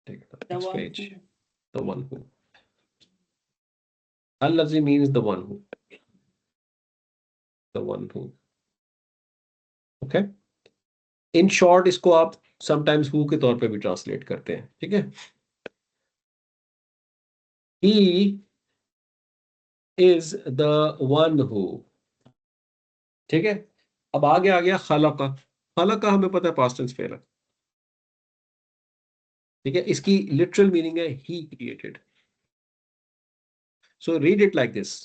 next page, the one who. Allazi means the one who. The one who. Okay. In short, इसको आप sometimes who के तौर पे भी ट्रांसलेट करते हैं, ठीक है। He is the one who, ठीक है। अब आगे आ गया खलका। खलका हमें पता है पास्ट टेंस फेल है, ठीक है। इसकी लिटरल मीनिंग है he created. So read it like this.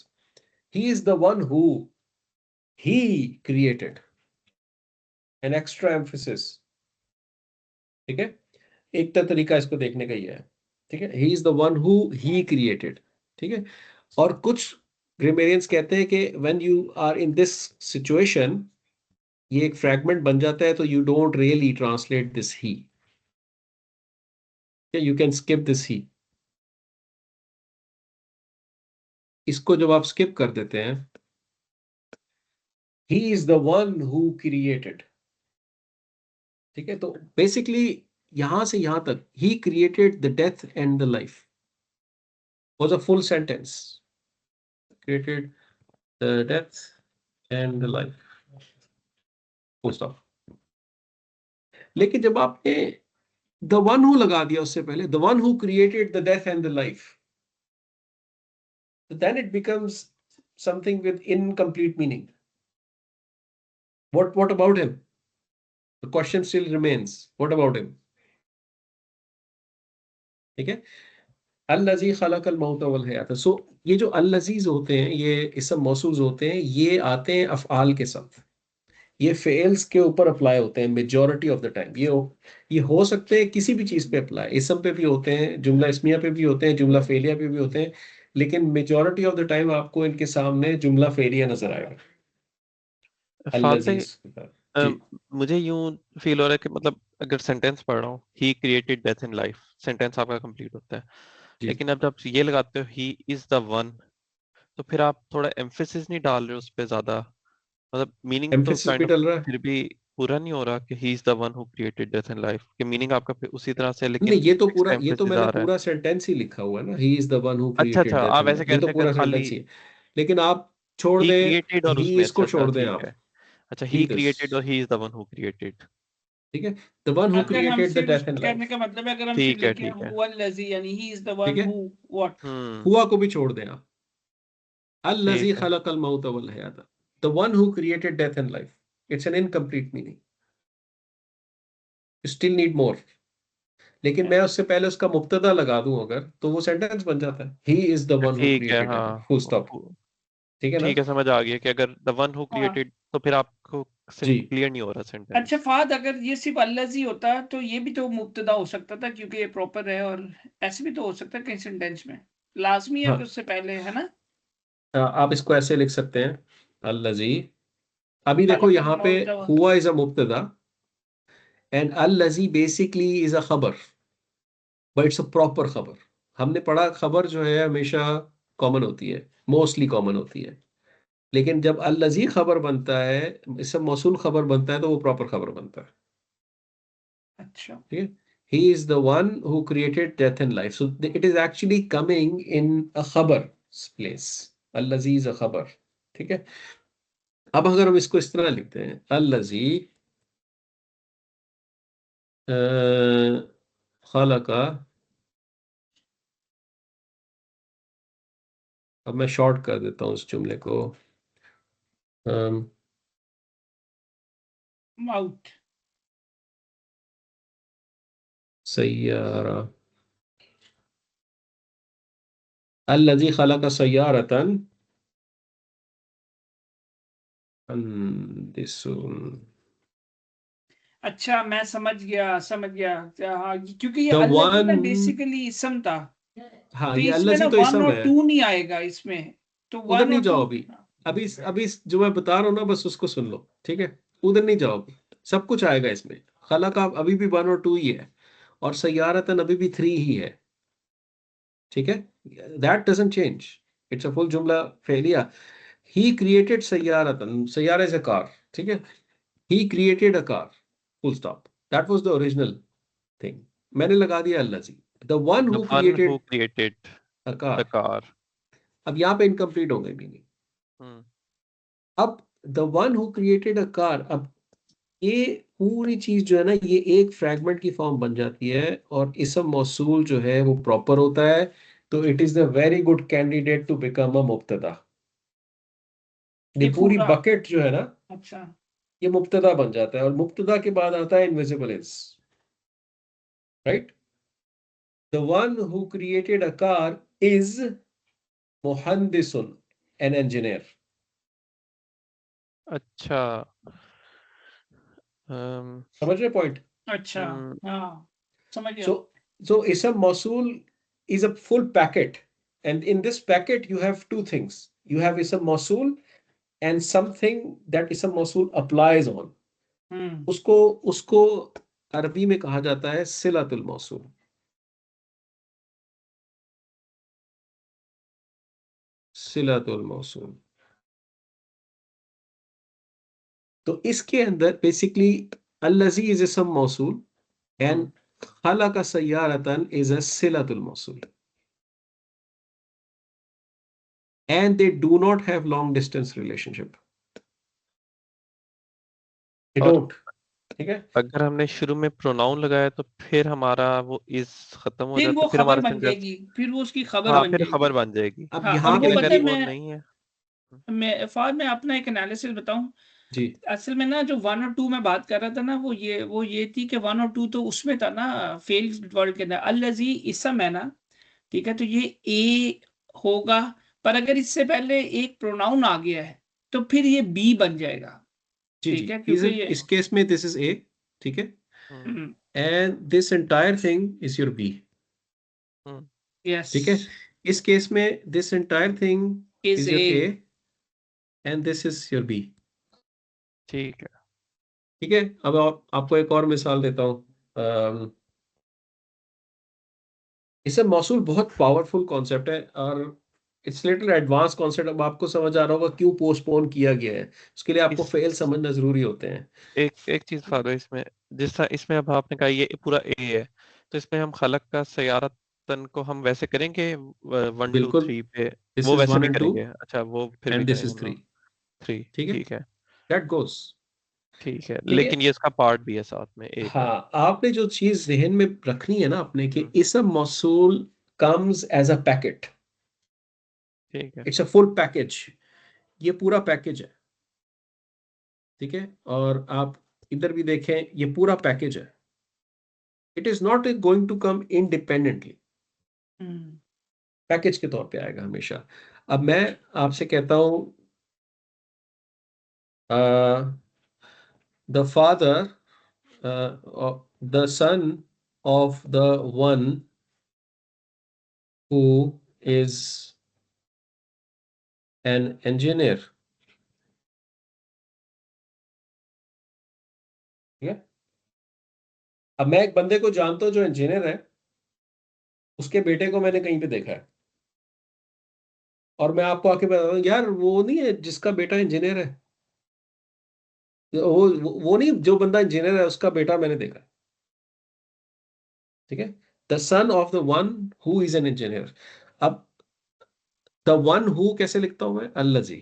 He is the one who he created. An extra emphasis, ठीक है। एक तरीका इसको देखने का ही है, ठीक है। He is the one who he created, ठीक है। और कुछ ग्रामेरियंस कहते हैं कि when you are in this situation, ये एक फ्रैगमेंट बन जाता है, तो you don't really translate this he, you can skip this he. इसको जब आप स्किप कर देते हैं, he is the one who created, ठीक है। तो बेसिकली यहां से यहां तक he created the death and the life was a full sentence, created the death and the life, full stop। लेकिन जब आपने द वन हु लगा दिया उससे पहले, the one who created the death and the life, then it becomes something with incomplete meaning. what about him? The question still remains, what about him? ठीक है। अल्लज़ी खलक़ल मौत वल हयात। सो ये जो अल्लज़ीज़ होते हैं, ये इसम मौसूल होते हैं, ये आते हैं अफ़आल के साथ, ये फेल्स के ऊपर अप्लाई होते हैं मेजॉरिटी ऑफ द टाइम। ये हो सकते हैं किसी भी चीज पे अप्लाई, इसम पे भी होते हैं, जुमला इस्मिया पे भी होते हैं, जुमला फेलिया पे भी होते हैं, लेकिन मेजॉरिटी ऑफ द टाइम आपको इनके सामने जुमला फेलिया नजर आएगा फाद भाई, अल्लज़ीज़ के साथ। जी मुझे यूं फील हो रहा है कि मतलब अगर सेंटेंस पढ़ रहा हूँ, he created death in life, sentence आपका कंप्लीट होता है। जी, लेकिन अब जब ये लगाते हो ही इज द वन, तो फिर आप थोड़ा एम्फेसिस नहीं डाल रहे हो उस पे ज्यादा, मतलब मीनिंग तो एम्फेसिस काइंड भी ऑफ डल रहा है। फिर भी पूरा नहीं हो रहा कि ही is the one who created death in life, कि मीनिंग आपका फिर उसी तरह से, नहीं, लेकिन ये तो पूरा, एक्स्ट्रा ये तो एम्फेसिस मैंने आ रहा है। पूरा सेंटेंस ही लिखा हुआ है ना, ही इज द वन हु अच्छा क्रिएटेड अच्छा, डेथ आप एंड ऐसे लाइफ, कह ये रहे तो थे कि पूरा खाली सेंटेंस ही है। लेकिन आप छोड़ ही दें, क्रिएटेड और ही उसमें, इसको अच्छा अच्छा छोड़ दें ठीक आप, है। अच्छा, ही ही दिस, क्रिएटेड और ही is the one who created. ठीक है। द वन हु अगर हम क्रिएटेड द सिर्फ डेथ एंड कहने लाइफ, का मतलब है, अगर हम सिर्फ ठीक है लिखें ठीक है। हुवल्लज़ी, यानी ही इज द ठीक वन है। Who what. हुआ को भी छोड़ दें आप, अल्लज़ी ठीक है। खलक़ल मौत वल हयात, the one who created death and life, it's an incomplete meaning, you still need more. लेकिन मैं उससे पहले उसका मुब्तदा लगा दूं अगर, तो वो सेंटेंस बन जाता है, he is the one who ठीक है क्रिएटेड डेथ, हाँ, फुल स्टॉप, ठीक है ना। ठीक है, समझ आ गया कि अगर द वन हु हाँ। क्रिएटेड, तो फिर आपको जी, क्लियर नहीं हो रहा अच्छा सेंटेंस। फाद, अगर ये सिर्फ अल्लज़ी होता तो ये भी तो मुब्तदा हो सकता था, क्योंकि ये प्रॉपर है, और ऐसे भी तो हो सकता है कई सेंटेंस में, लाजमी है हाँ, कि उससे पहले है ना। आप इसको ऐसे लिख सकते हैं, अल्लज़ी। अभी देखो खलक़ल यहाँ पे मौत व हुआ इज अ मुब्तदा एंड अल्लज़ी बेसिकली इज अ खबर, बट इट्स अ प्रॉपर खबर। हमने पढ़ा खबर जो है हमेशा कॉमन होती है, मोस्टली कॉमन होती है, लेकिन जब अल्लज़ी खबर बनता है, इससे मौसूल खबर बनता है, तो वो प्रॉपर खबर बनता है, अच्छा। ठीक है। He is the one who created death and life, so it is actually coming in a खबर प्लेस, अल्लज़ी इज अ खबर, ठीक है। अब अगर हम इसको इस तरह लिखते हैं, अल्लज़ी खलका, अब मैं शॉर्ट कर देता हूँ उस जुमले को, माउट। सय्यारा, अल्लज़ी खलका सय्यारतन अनदिसुन। अच्छा मैं समझ गया हाँ, क्योंकि ये The अल्लाजी में one, बेसिकली इसम था, हाँ तो ये इसमें ना अल्लाजी तो 1 इसम और है। 2 नहीं आएगा इसमें, तो उधर 1 नहीं और 2। जाओ अभी जो मैं बता रहा हूँ ना, बस उसको सुन लो, ठीक है। उधर नहीं जाओ अभी, सब कुछ आएगा इसमें। खलक आप अभी भी 1 और 2 ही है, और सय्यारतन अभी भी 3 ही है, ठीक है। That doesn't change, it's a full जुमला फेलिया। ही क्रिएटेड सय्यारतन, सय्यारा इज अ कार, ठीक है। He created a car, full stop, that was the original thing. मैंने लगा दिया अल्लाह जी, the one The who one who created created a the car. car. अब यहाँ पे इनकम्प्लीट हो गई मीनिंग। Hmm. अब the one who created a car, अब ये पूरी चीज जो है ना, ये एक फ्रैगमेंट की फॉर्म बन जाती है, और इसम मौसूल जो है वो प्रॉपर होता है, तो it is the very good candidate to become a मुब्तदा। ये ये पूरी पूरा, बकेट जो है ना, अच्छा ये मुब्तदा बन जाता है, और मुब्तदा के बाद आता है invisible is, right. The one who created a car is मुहंदिसुन, एन इंजीनियर। अच्छा. समझ रहे पॉइंट? अच्छा Hmm. हाँ समझ गया। So ism mausul is a full packet, and in this packet you have two things. You have ism mausul and something that ism mausul applies on. उसको उसको अरबी में कहा जाता है सिलातुल मौसूल। सिलातुल मौसूल। तो इसके अंदर बेसिकली अल्लज़ी इज इसम मौसूल, एंड खलका सय्यारतन इज अ सिलातुल मौसूल, and they do not have long distance relationship. They और don't, ठीक है। अगर हमने शुरू में प्रोनाउन लगाया तो फिर हमारा वो इज खत्म हो फिर जाता वो है, फिर खबर हमारा बन सेंटेंस। जाएगी, फिर वो उसकी खबर हाँ, बन फिर खबर जाएगी। बन जाएगी। अब हाँ, यहाँ और वो पे लेकिन पता अगर है, वो नहीं है। मैं अपना एक एनालिसिस बताऊं। जी असल में ना जो 1 और 2 में बात कर रहा था ना, वो ये थी कि 1 और 2 तो उसमें था ना, फेल वर्ड के अंदर अल्लज़ी इसम है ना, ठीक है, तो ये ए होगा, पर अगर इससे पहले एक प्रोनाउन आ गया है तो फिर ये बी बन जाएगा, जी ठीक है, इस क्योंकि ये इस केस में दिस इज ए, ठीक है, hmm, and this entire thing is your B, hmm, yes ठीक है। इस केस में this entire thing is is your A. A, and this is your B, ठीक है। ठीक है। अब आपको एक और मिसाल देता हूँ। इससे मौसूल बहुत पावरफुल कॉन्सेप्ट है, और इट्स लिटिल एडवांस कॉन्सेप्ट। अब आपको समझ आ रहा होगा क्यों पोस्टपोन किया गया है, उसके लिए आपको इस फेल समझना जरूरी होते हैं। एक एक चीज फारो इसमें, जिस तरह इसमें अब आपने कहा ये पूरा ए है, तो इसमें हम खलक का सयारतन को हम वैसे करेंगे 1 2 बिल्कुल, 3 पे, दिस वो इज वैसे 1 भी एंड 2 करेंगे। अच्छा, वो फिर भी एंड दिस करेंगे इज हम 3, लोग। 3, ठीक है, ठीक है। दैट गोस, ठीक है, ठीक है। लेकिन ये इसका पार्ट भी है साथ में ए का। हाँ, आपने जो चीज जहन में रखनी है ना अपने, कि हम्म, इसम मौसूल कम्स एज अ पैकेट, ठीक है। इट्स अ फुल पैकेज, ये पूरा पैकेज है, ठीक है। और आप इधर भी देखें, ये पूरा पैकेज है, it is not going to come independently, package के तौर पे आएगा हमेशा। अब मैं आपसे कहता हूं, the father, the son of the one who is an engineer, ठीक है। अब मैं एक बंदे को जानता हूं जो इंजीनियर है, उसके बेटे को मैंने कहीं पे देखा है, और मैं आपको आके बता दूं, यार वो नहीं है जिसका बेटा इंजीनियर है, वो नहीं, जो बंदा इंजीनियर है उसका बेटा मैंने देखा है, ठीक है। The son of the one who is an engineer. अब द वन हु कैसे लिखता हूं मैं? अल्लजी,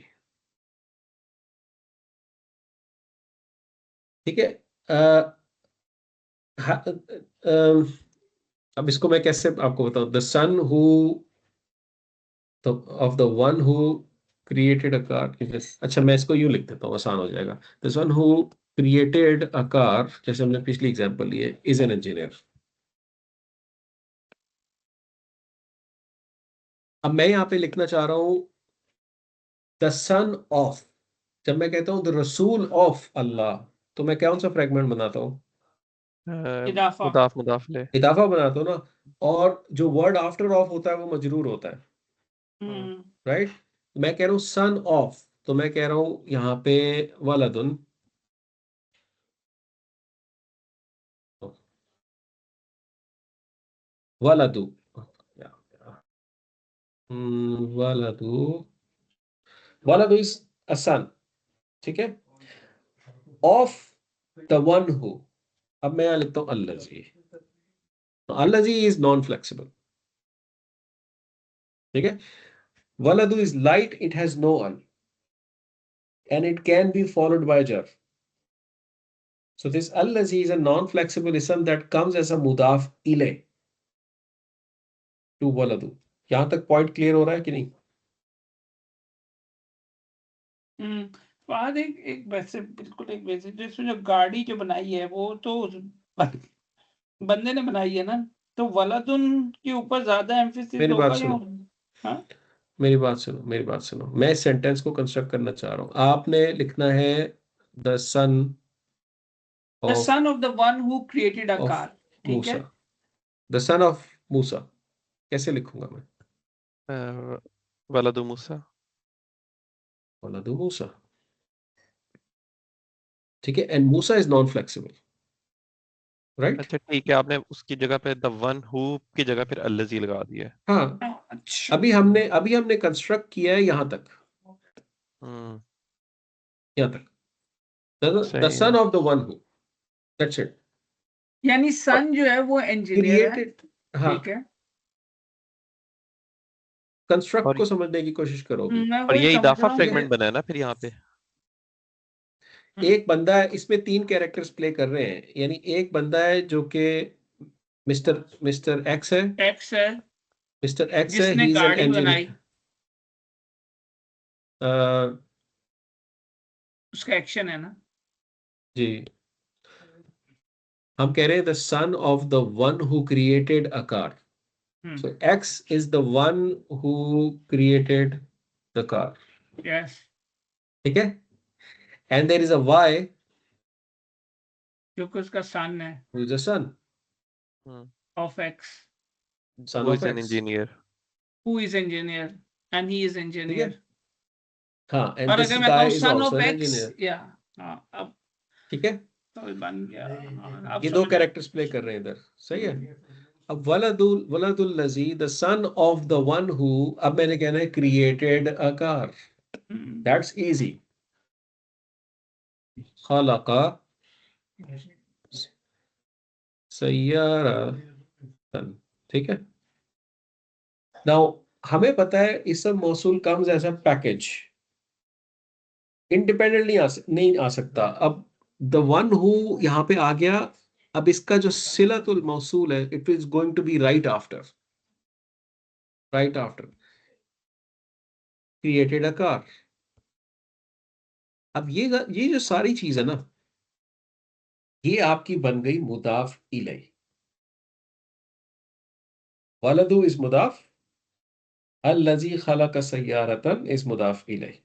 ठीक है। अ, हा- अब इसको मैं कैसे आपको बताऊं? The son who of the one who created a car, अच्छा मैं इसको यूं लिख देता हूं, आसान हो जाएगा। The son who created a car, जैसे हमने पिछली एग्जांपल ली है, इज एन इंजीनियर। अब मैं यहां पे लिखना चाह रहा हूं द सन ऑफ, जब मैं कहता हूं द रसूल ऑफ अल्लाह, तो मैं कौन सा फ्रेगमेंट बनाता हूं? इदाफा। मुदाफ ले। इदाफा बनाते हो ना, और जो वर्ड आफ्टर ऑफ होता है वो मजरूर होता है, राइट। मैं कह रहा हूँ सन ऑफ, तो मैं कह रहा हूँ यहाँ पे वलदुन, वलदु, वलदु, वलदु इज अ सन, ठीक है, ऑफ द वन हु। अब मैं यहाँ लिखता हूँ अल्लज़ी, अल्लज़ी इज नॉन फ्लेक्सिबल, ठीक है। वलदु is light, it has no अल, and it can be followed by jar. So this allazi is a non-flexible ism that comes as a mudaf ilay to waladu. यहाँ तक पॉइंट क्लियर हो रहा है कि नहीं? बाद एक वैसे बिल्कुल एक वैसे जैसे जो गाड़ी जो बनाई है वो तो बंदे ने बनाई है ना, तो वलदुन के ऊपर ज्यादा एम्फेसिस मेरी बात होगा या? सुनो, हाँ, मेरी बात सुनो, मेरी बात सुनो, मैं इस सेंटेंस को कंस्ट्रक्ट करना चाह रहा हूँ। आपने लिखना है the son the of son of the one who created a car, ठीक मूसा, है। द सन ऑफ मूसा कैसे लिखूंगा मैं? वलदु मूसा। वलदु मूसा, ठीक है, and Musa is non flexible, right. अच्छा ठीक है, आपने उसकी जगह पे द वन हु की जगह फिर अल्लज़ी लगा दिया है। हाँ, अच्छा, अभी हमने कंस्ट्रक्ट किया है यहाँ तक, यहाँ तक, द सही सन है। Of the one who, that's it. यानी सन जो है वो इंजीनियर है, क्रिएटेड, हाँ, ठीक है। कंस्ट्रक्ट और को समझने की कोशिश करो भी। मैं और वही ये समझ इदाफा रहा हूँ। फ्रेगमेंट बना है ना फिर यहाँ पे। एक बंदा है, इसमें 3 कैरेक्टर्स प्ले कर रहे हैं, यानी एक बंदा है जो कि मिस्टर एक्स है, एक्स है, मिस्टर एक्स है, जिसने ही इज एन गाड़ी बनाई, इंजीनियर, उसका एक्शन है ना। जी। हम कह रहे हैं the son of the one who created a car, so X is the one who created the car, yes, ठीक है, and there is a Y क्योंकि उसका सन है who is the son of X, son who of is an X, engineer. Who is engineer and he is ठीक है, engineer. हाँ, and और this अगर मैं कहूँ guy is son also of an X, engineer, या हाँ, अब ठीक है। तो बन गया। हाँ, अब ये 2 समझ कैरेक्टर्स प्ले कर रहे हैं इधर, सही है। अब वलदुल लजी, the son of the one who, अब मैंने कहना है created a car, that's easy. खलका सय्यारतन, ठीक है। नाउ हमें पता है इसम मौसूल comes as a package, independently नहीं आ सकता। अब द वन हु यहाँ पे आ गया, अब इसका जो सिलतुल मौसूल है, it is going to be right after created a car. अब ये जो सारी चीज है ना, ये आपकी बन गई मुदाफ इलैह। वलदु इज मुदाफ, अल्लज़ी खलक सय्यारतन इज मुदाफ इलैह।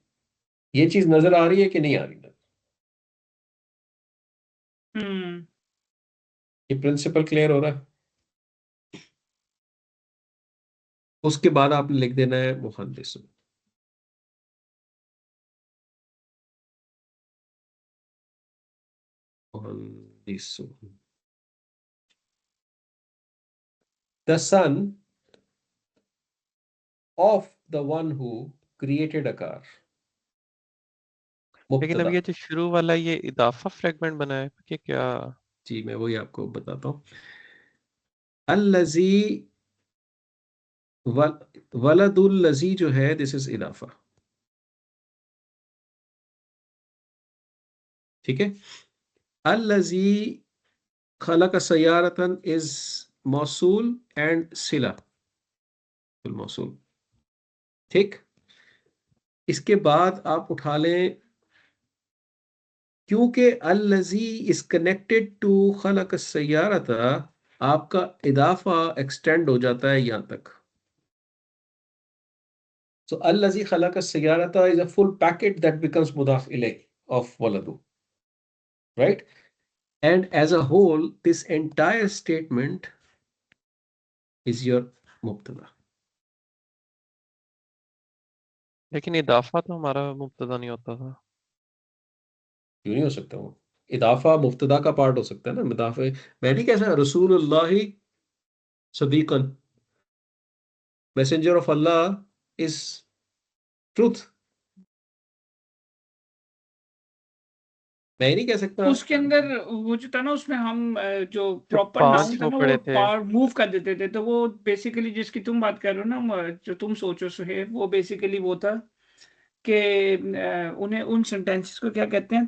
ये चीज नजर आ रही है कि नहीं आ रही? ये प्रिंसिपल क्लियर हो रहा है? उसके बाद आपने लिख देना है मुहद्दिस, मुहद्दिस, the son of the one who created a car, लेकिन अब मुब्तदा। ये जो शुरू वाला ये इदाफा फ्रेगमेंट बना है कि क्या? जी मैं वही आपको बताता हूँ। अल्लज़ी वलदुल लज़ी जो है, दिस इज इदाफा, ठीक है। अल्लज़ी खलक सय्यारतन इज मौसूल एंड सिला मौसूल, ठीक। इसके बाद आप उठा लें, क्योंकि अल्लज़ी इज कनेक्टेड टू खलक सय्यारता, आपका इदाफा एक्सटेंड हो जाता है यहां तक। So allazi khalaqa sayyarata is a full packet that becomes mudaf ilayh of waladu, right? and as a whole this entire statement is your mubtada. लेकिन इदाफा तो हमारा मुब्तदा नहीं होता था। क्यों नहीं हो सकता? वो इदाफा मुब्तदा का पार्ट हो सकता है ना। इदाफे मैं नहीं कह सकता रसूलुल्लाह सदीकन, messenger of Allah is truth, मैं नहीं कह सकता। उसके अंदर वो जो था ना, उसमें हम जो प्रॉपर 5 नाउन था वो ना, पढ़े वो थे। पार मूव कर देते थे। तो वो बेसिकली जिसकी तुम बात कर रहे हो ना, जो तुम सोचो सुहेब, वो बेसिकली वो था कि उन्हें उन सेंटेंसेस को क्या कहते हैं,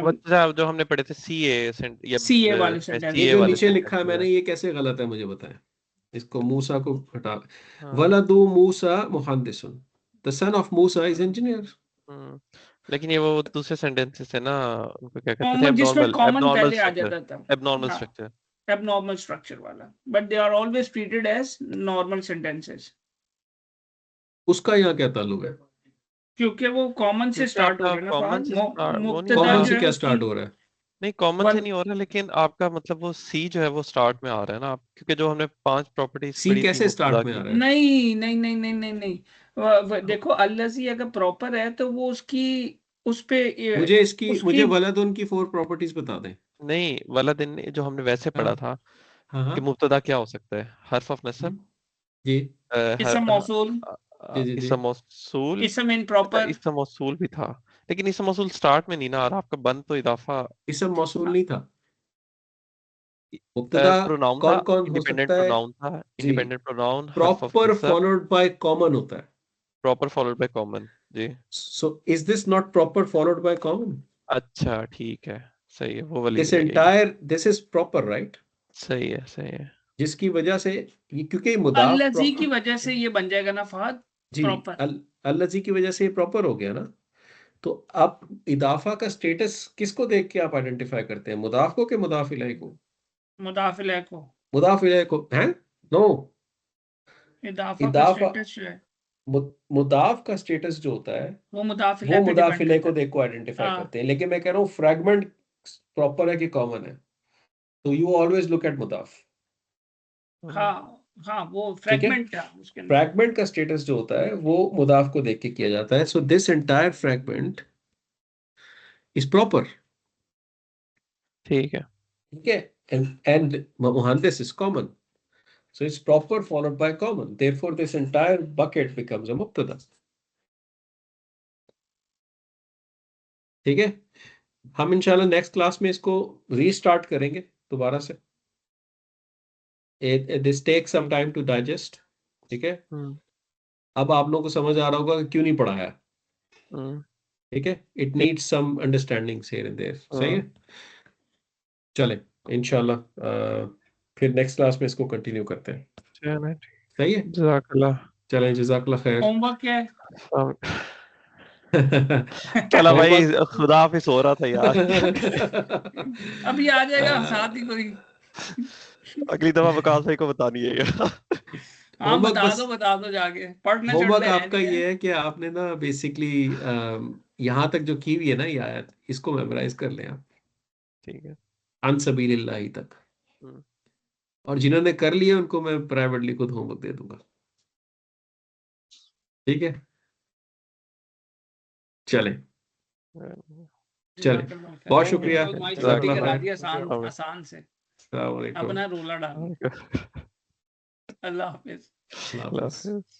अच्छा जो हमने पढ़े थे सीए या सीए वाले सेंटेंस। ये सीए जो वाले नीचे लिखा है सेंटेंस मैंने, ये कैसे गलत है मुझे बताएं। इसको मूसा को हटा। हाँ। वलदु मूसा मुहंदिसुन, the son of Musa is engineer. लेकिन ये वो दूसरे सेंटेंसेस है ना, उनको क्या कहते थे? कॉमन, जिसमें कॉमन एबनॉर्मल पहले आ स्ट्रक्चर, जाता था, एबनॉर्मल हाँ, स्ट्रक्चर। एबनॉर्मल स्ट्रक्चर वाला, but they are always treated as normal sentences. उसका यहाँ क्या ताल्लुक है? क्योंकि वो कॉमन से क्योंकि स्टार्ट हो आपका रहा है ना कॉमन फहद। से स्टार्ट वो नहीं मुब्तदा कॉमन होता। से जो है क्या उसकी स्टार्ट हो रहा है? नहीं कॉमन से वन नहीं हो रहा, लेकिन आपका मतलब वो सी जो है वो स्टार्ट में आ रहा है ना आप, क्योंकि जो हमने 5 प्रॉपर्टीज सी पढ़ी थी कैसे मुब्तदा स्टार्ट में आ की। रहा है? नहीं नहीं नहीं नहीं नहीं नहीं, देखो अल्लज़ी अगर प्रॉपर है तो वो उसकी उस पे मुझे उसकी वलदुन की 4 प्रॉपर्टीज बता दें। नहीं वाला दिन जो हमने वैसे हाँ पढ़ा था हाँ हाँ कि मुब्तदा क्या हो सकता है? हर्फ ऑफ नस्ब, जी इसम मौसूल, जी जी जी। इसम मौसूल। इसम अच्छा इम्प्रॉपर। इसम मौसूल भी था, लेकिन इसम मौसूल स्टार्ट में नहीं ना आ रहा आपका, बंद तो इदाफा इसम मौसूल नहीं था। मुब्तदा प्रोनाउन था, कौन कौन हो इंडिपेंडेंट सकता है? प्रोनाउन था, जी, इंडिपेंडेंट प्रोनाउन, हर्फ ऑफ प्रॉपर नस्ब, फॉलोड बाय कॉमन होता है। Proper followed by common. जी so is this not proper followed by common? अच्छा ठीक है, सही है, वो वाली नहीं है। दिस इज प्रॉपर राइट, सही है सही है। जिसकी वजह से क्योंकि मुदाफ अल्लज़ी की वजह से ये बन जाएगा ना फहद, जी प्रॉपर। अल्लज़ी की वजह से ये प्रॉपर हो गया ना। तो अब इदाफा का स्टेटस किसको देख के आप आइडेंटिफाई करते हैं? मुदाफ को कि मुदाफ इलैह को? मुदाफिले को, मुदाफ इलैह को हैं? नो, इदाफा का इदाफा स्टेटस जो है मुदाफ का स्टेटस जो होता है वो मुदाफिले वो पे मुदाफ डिपेंड इलैह करता को है। देख को आइडेंटिफाई हाँ करते हैं। लेकिन मैं कह रहा हूँ फ्रैगमेंट प्रॉपर है कि कॉमन है, तो यू ऑलवेज लुक एट मुदाफ। हाँ हाँ, वो ठीक है, फ्रेगमेंट है उसके अंदर। फ्रैगमेंट का स्टेटस जो होता है वो मुदाफ को देख के किया जाता है। So this entire fragment is proper. ठीक है। ठीक है, and muhandis is common, so it's proper followed by common, therefore this entire bucket becomes a mubtada. ठीक है, हम इंशाल्लाह नेक्स्ट क्लास में इसको रीस्टार्ट करेंगे दोबारा से। This take some time to digest. ठीक है, अब आप लोगों को समझ आ रहा होगा कि क्यों नहीं पढ़ाया। ठीक है, it needs some understanding here and there. सही है, चले इंशाल्लाह फिर नेक्स्ट क्लास में इसको कंटिन्यू करते हैं। सही है, जज़ाकल्लाह। चलें, जज़ाकल्लाह खैर। होमवर्क क्या है? चला भाई, होमवर्क खुदा हाफिज हो रहा था यार। अभी आ जाएगा साथ ही कोई। अगली दफा वकास भाई को बतानी है ये। हाँ होमवर्क बस, बता दो जाके, पढ़ने होमवर्क चढ़ने है आपका नहीं है। ये है कि आपने ना बेसिकली यहाँ तक जो की हुई है ना ये आयत, इसको मेमोराइज कर लें आप, ठीक है। अन सबीलिल्लाह तक। और जिन्होंने कर लिया उनको मैं प्राइवेटली खुद होमवर्क दे दूंगा। ठीक है, चलें चलें, बहुत शुक्रिया, तुम्हारी छुट्टी जज़ाकल्लाह करा खैर। दी आसान आसान से, अस्सलाम वालेकुम। अपना रोला डाल। अल्लाह हाफिज। अल्लाह हाफिज।